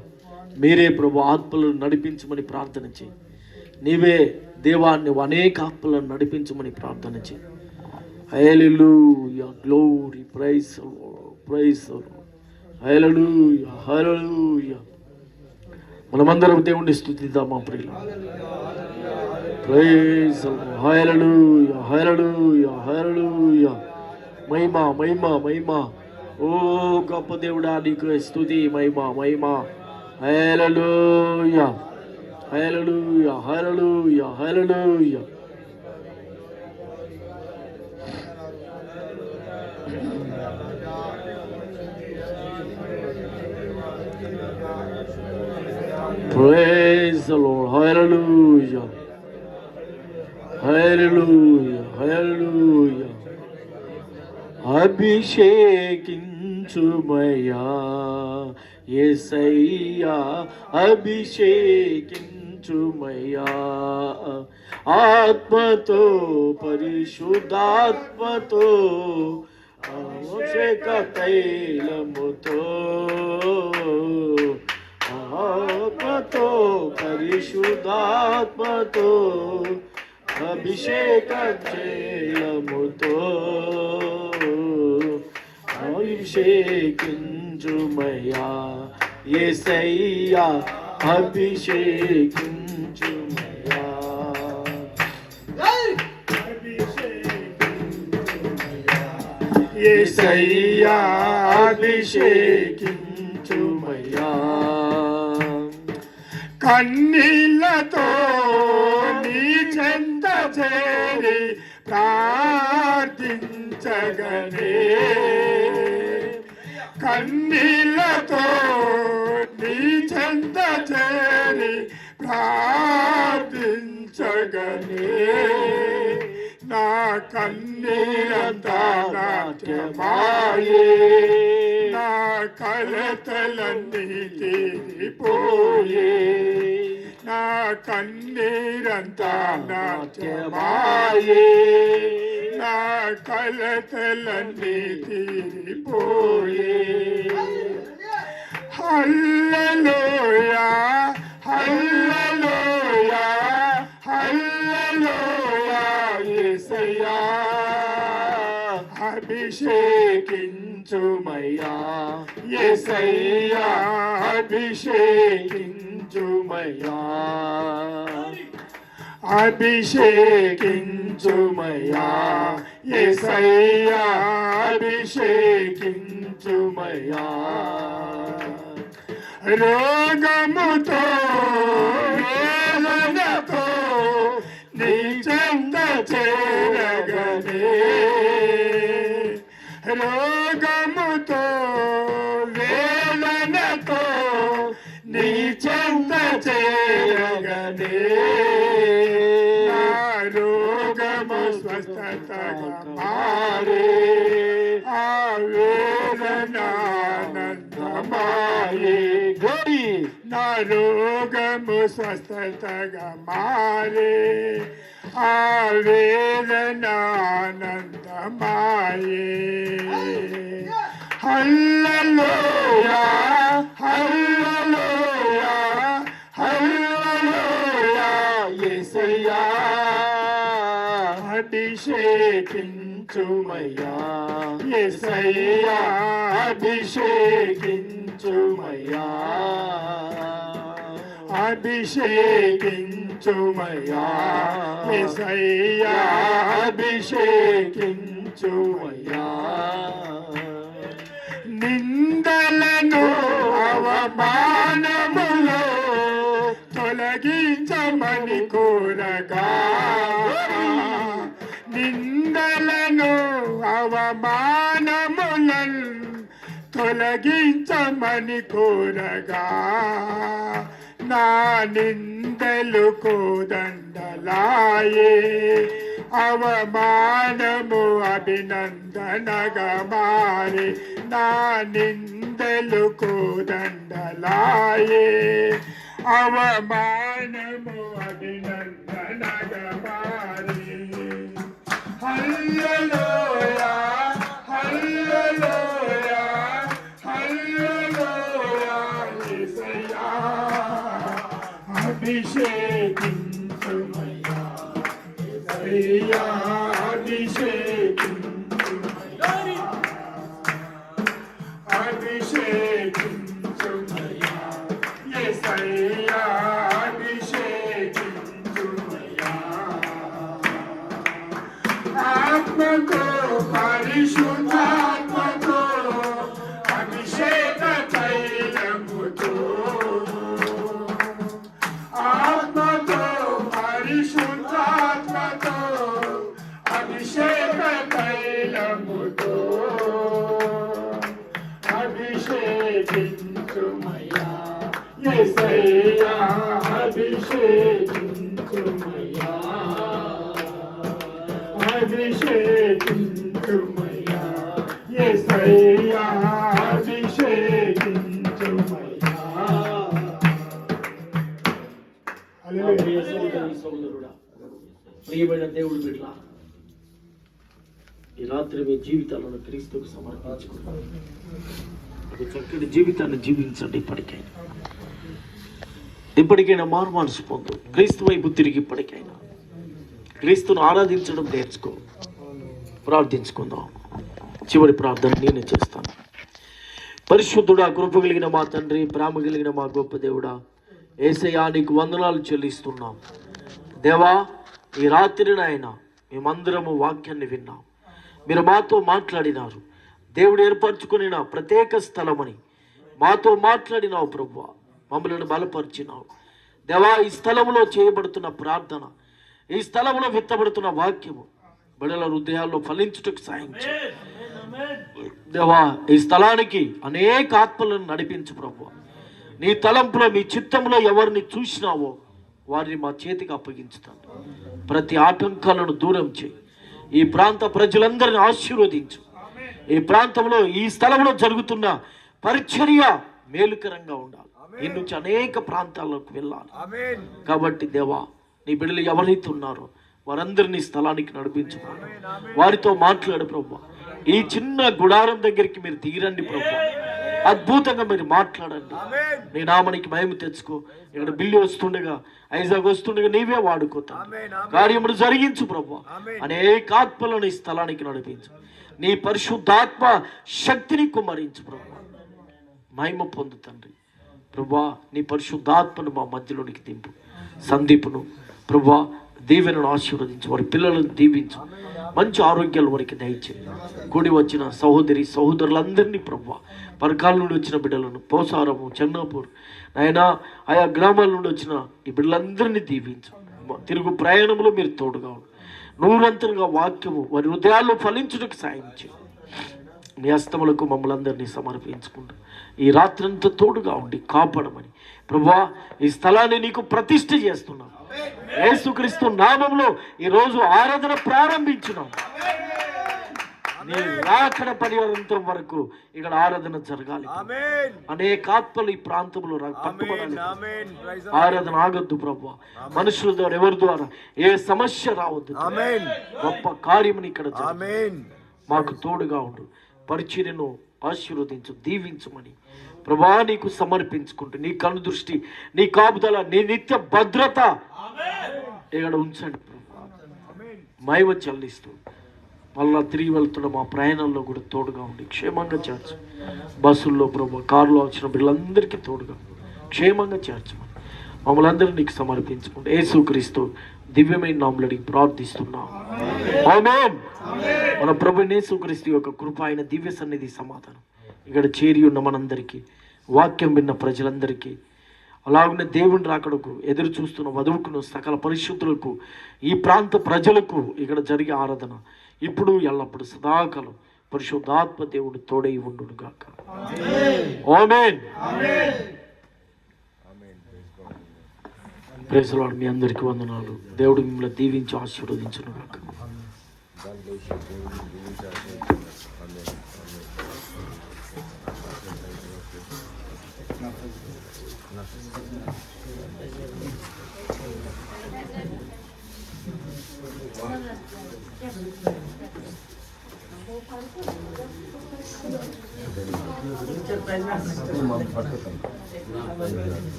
మీరే ప్రభు ఆత్మలను నడిపించమని ప్రార్థన చేయి. నీవే దేవా, నువ్వు అనేక ఆత్మలను నడిపించమని ప్రార్థన చేయి. హల్లెలూయా, గ్లోరీ, ప్రైజ్ ప్రైజ్. హల్లెలూయా హల్లెలూయా. మనమందరం దేవుణ్ణి స్తుతిద్దామా ప్రియులు. ప్రైజ్ హల్లెలూయా హల్లెలూయా హల్లెలూయా. మహిమ మహిమ మహిమ. ఓ గొప్ప దేవుడా, నీకు స్తుతి మహిమ మహిమ. హల్లెలూయా హల్లెలూయా హల్లెలూయా హల్లెలూయా. Praise the Lord. Hallelujah. Hallelujah. Hallelujah. అభిషేకించుమయ్యా యేసయ్యా, అభిషేకించుమయ్యా. ఆత్మతో పరిశుద్ధాత్మతో అభిషేక తైలముతో, ఆత్మతో పరిశుద్ధాత్మతో అభిషేక తైలముతో అభిషేకించుమయ్యా యేసయ్యా, అభిషేకించుమయ్యా. యేసయ్యా, అభిషేకించుమయ్యా. కన్నీళ్లతో నీ చెంత చేరి ప్రార్థించగనే, కన్నీళ్లతో నీ చెంత చేరి ప్రార్థించగనే, నా కన్నీరంతా నాట్యమాయే నా కలతలన్నీ తీరిపోయే నా కన్నీరంతా నాట్యమాయే నా కలతలన్నీ తీరిపోయే హల్లెలూయా హల్లెలూయా హల్లెలూయా యేసయ్యా అభిషేకించుమయ్యా యేసయ్యా అభిషేకించుమయ్యా అభిషేకించుమయ్యా యేసయ్యా అభిషేకించుమయ్యా రోగముతో వేదనతో నీ చెంత చేరగనే రోగముతో వేదనతో నీ చెంత చేరగనే నా రోగము స్వస్థతగా మారే ఆ వేదనానందమాయే గోరి నా రోగము స్వస్థతగా మారే ఆ వేదనానందమాయే హల్లెలూయా హల్లెలూయా హల్లెలూయా యేసయ్యా అభిషేకించుమయ్యా యేసయ్యా అభిషేకించుమయ్యా అభిషేకించుమయ్యా యేసయ్యా అభిషేకించుమయ్యా నిందలను అవమానములో తొలగించమని కోరగా నిందలను అవమానములను తొలగించమని కోరగా నా నిందలు కోదండలాయే అవమానము అభినందనగా మారి నా నిందలు కోదండలాయే అవమానము అభినందనగా మారి హల్లెలూయా హల్లెలూయా హల్లెలూయా యేసయ్యా అభిషేకించుమయ్యా యేసయ్యా అభిషేకించుమయ్యా అభిషేకించుమయ్యా యేసయ్యా అభిషేకించుమయ్యా ఆత్మతో పరిశుద్ధాత్మతో అభిషేక తైలముతో ఆత్మతో పరిశుద్ధాత్మతో అభిషేక తైలముతో అభిషేకించుమయ్యా యేసయ్యా అభిషేకించుమయ్యా అభిషేకించుమయ్యా యేసయ్యా అభిషేకించుమయ్యా ప్రియ సోదరి సోదరుడా, ప్రియమైన దేవుడు బిడ్డ, ఈ రాత్రి మీ జీవితాలను క్రీస్తుకు సమర్పించుకుంటారు. ఒక చక్కటి జీవితాన్ని జీవించండి. ఇప్పటికైనా మారు మనసు పొందు. క్రీస్తు వైపు తిరిగి ఇప్పటికైనా క్రీస్తును ఆరాధించడం నేర్చుకో. ప్రార్థించుకుందాం. చివరి ప్రార్థన నేను చేస్తాను. పరిశుద్ధుడా, కృప కలిగిన మా తండ్రి, ప్రేమ కలిగిన మా గొప్ప దేవుడా, యేసయ్యా నీకు వందనాలు చెల్లిస్తున్నాం. దేవా, ఈ రాత్రి నాయన మేమందరము వాక్యాన్ని విన్నాం. మీరు మాతో మాట్లాడినారు. దేవుడు ఏర్పరచుకుని ప్రత్యేక స్థలమని మాతో మాట్లాడినావు ప్రభువా. మమ్మల్ని బలపరిచినావు దేవా. ఈ స్థలంలో చేయబడుతున్న ప్రార్థన, ఈ స్థలంలో విత్తబడుతున్న వాక్యము బిడ్డల హృదయాల్లో ఫలించుటకు సాయం చేయి దేవా. ఈ స్థలానికి అనేక ఆత్మలను నడిపించు ప్రభువా. నీ తలంపులో, మీ చిత్తంలో ఎవరిని చూసినావో వారిని మా చేతికి అప్పగించుతాను. ప్రతి ఆటంకాలను దూరం చేయి. ఈ ప్రాంత ప్రజలందరిని ఆశీర్వదించు. ఈ ప్రాంతంలో ఈ స్థలంలో జరుగుతున్న పరిచర్య మేలుకరంగా ఉండాలి. ఈ నుంచి అనేక ప్రాంతాలకు వెళ్ళాలి. కాబట్టి దేవా, నీ బిడ్డలు ఎవరైతే ఉన్నారో వారందరినీ స్థలానికి నడిపించు. వారితో మాట్లాడు ప్రభు. ఈ చిన్న గుడారం దగ్గరికి మీరు దిగిరండి ప్రభు. అద్భుతంగా మీరు మాట్లాడండి. నీ నామానికి మహిమ తెచ్చుకో. ఇక్కడ బిల్లు వస్తుండగా, ఐజాగ్ వస్తుండగా నీవే వాడుకోతా. కార్యములు జరిగించు ప్రభు. అనేక ఆత్మలను ఈ స్థలానికి నడిపించు. నీ పరిశుద్ధాత్మ శక్తిని కుమ్మరించు ప్రభు. మహిమ పొందు తండ్రి. ప్రభా, నీ పరిశుద్ధాత్మను మా మధ్యలోనికి దింపు. సందీపును ప్రభా దీవెనను ఆశీర్వదించు. వారి పిల్లలను దీవించు. మంచి ఆరోగ్యాలు వారికి దయచేయి. కూడి వచ్చిన సహోదరి సహోదరులందరినీ ప్రభా, పరకాల నుండి వచ్చిన బిడ్డలను, పోసారము, చెన్నాపూర్, నాయనా ఆయా గ్రామాల నుండి వచ్చిన ఈ బిడ్డలందరినీ దీవించు. తిరుగు ప్రయాణంలో మీరు తోడుగా ఉండు. నూరంతలుగా వాక్యము వారి హృదయాల్లో ఫలించుటకు సాయం చేయి. నీ హస్తములకు మమ్మల్ని అందరినీ సమర్పించుకుంటూ ఈ రాత్రంతా తోడుగా ఉండి కాపాడమని ప్రభువా, ఈ స్థలాన్ని నీకు ప్రతిష్ఠ చేస్తున్నాం. యేసుక్రీస్తు నామములో ఈరోజు ఆరాధన ప్రారంభించున్నాం. నీ రాకడ పర్యంతం వరకు ఇక్కడ ఆరాధన జరగాలి. అనేక ఆత్మలు ఈ ప్రాంతంలో పట్టుబడాలి. ఆరాధన ఆగద్దు ప్రభువా. మనుషుల ద్వారా, ఎవరి ద్వారా ఏ సమస్య రావద్దు. గొప్ప కార్యముని ఇక్కడ మాకు తోడుగా ఉండు. పరిచర్యను ఆశీర్వదించు, దీవించమని ప్రభా నీకు సమర్పించుకుంటూ నీ కను దృష్టి, నీ కాపుదల, నీ నిత్య భద్రత ఇక్కడ ఉంచండి ప్రభా. మహిమ చెల్లిస్తూ మళ్ళా తిరిగి వెళ్తున్న మా ప్రయాణంలో కూడా తోడుగా ఉండి క్షేమంగా చేర్చు. బస్సుల్లో ప్రభా, కారులో వచ్చిన బిడ్డలందరికీ తోడుగా క్షేమంగా చేర్చమని మమ్మల్ని అందరూ నీకు సమర్పించుకుంటూ యేసుక్రీస్తు దివ్యమైన నామములో అడిగి ప్రార్థిస్తున్నాం. ఆమేన్. మన ప్రభు యేసుక్రీస్తు యొక్క కృప, ఆయన దివ్య సన్నిధి, సమాధానం ఇక్కడ చేరి ఉన్న మనందరికీ, వాక్యం విన్న ప్రజలందరికీ, అలాగనే దేవుని రాకడకు ఎదురు చూస్తున్న వధువుకును, సకల పరిశుద్ధులకు, ఈ ప్రాంత ప్రజలకు ఇక్కడ జరిగే ఆరాధన ఇప్పుడు ఎల్లప్పుడు సదాకాలం పరిశుద్ధాత్మ దేవుడు తోడై ఉండును గాక. ఆమేన్. Praise lord. మీ అందరికీ వందనాలు. దేవుడు మిమ్మల్ని దీవించి ఆశీర్వదించును గాక.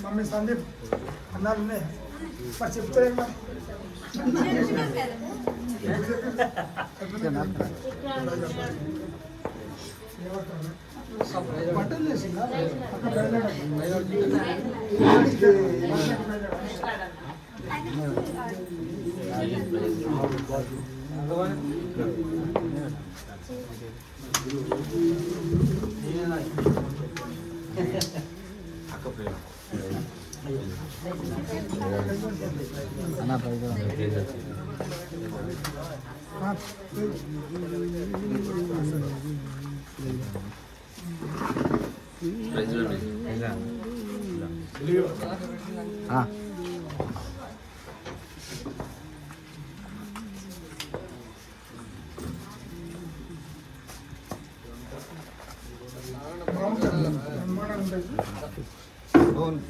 మమ్మీ సందీప్ అన్నారు మరి చెప్తారే బట్టలు చేసిందా అవును.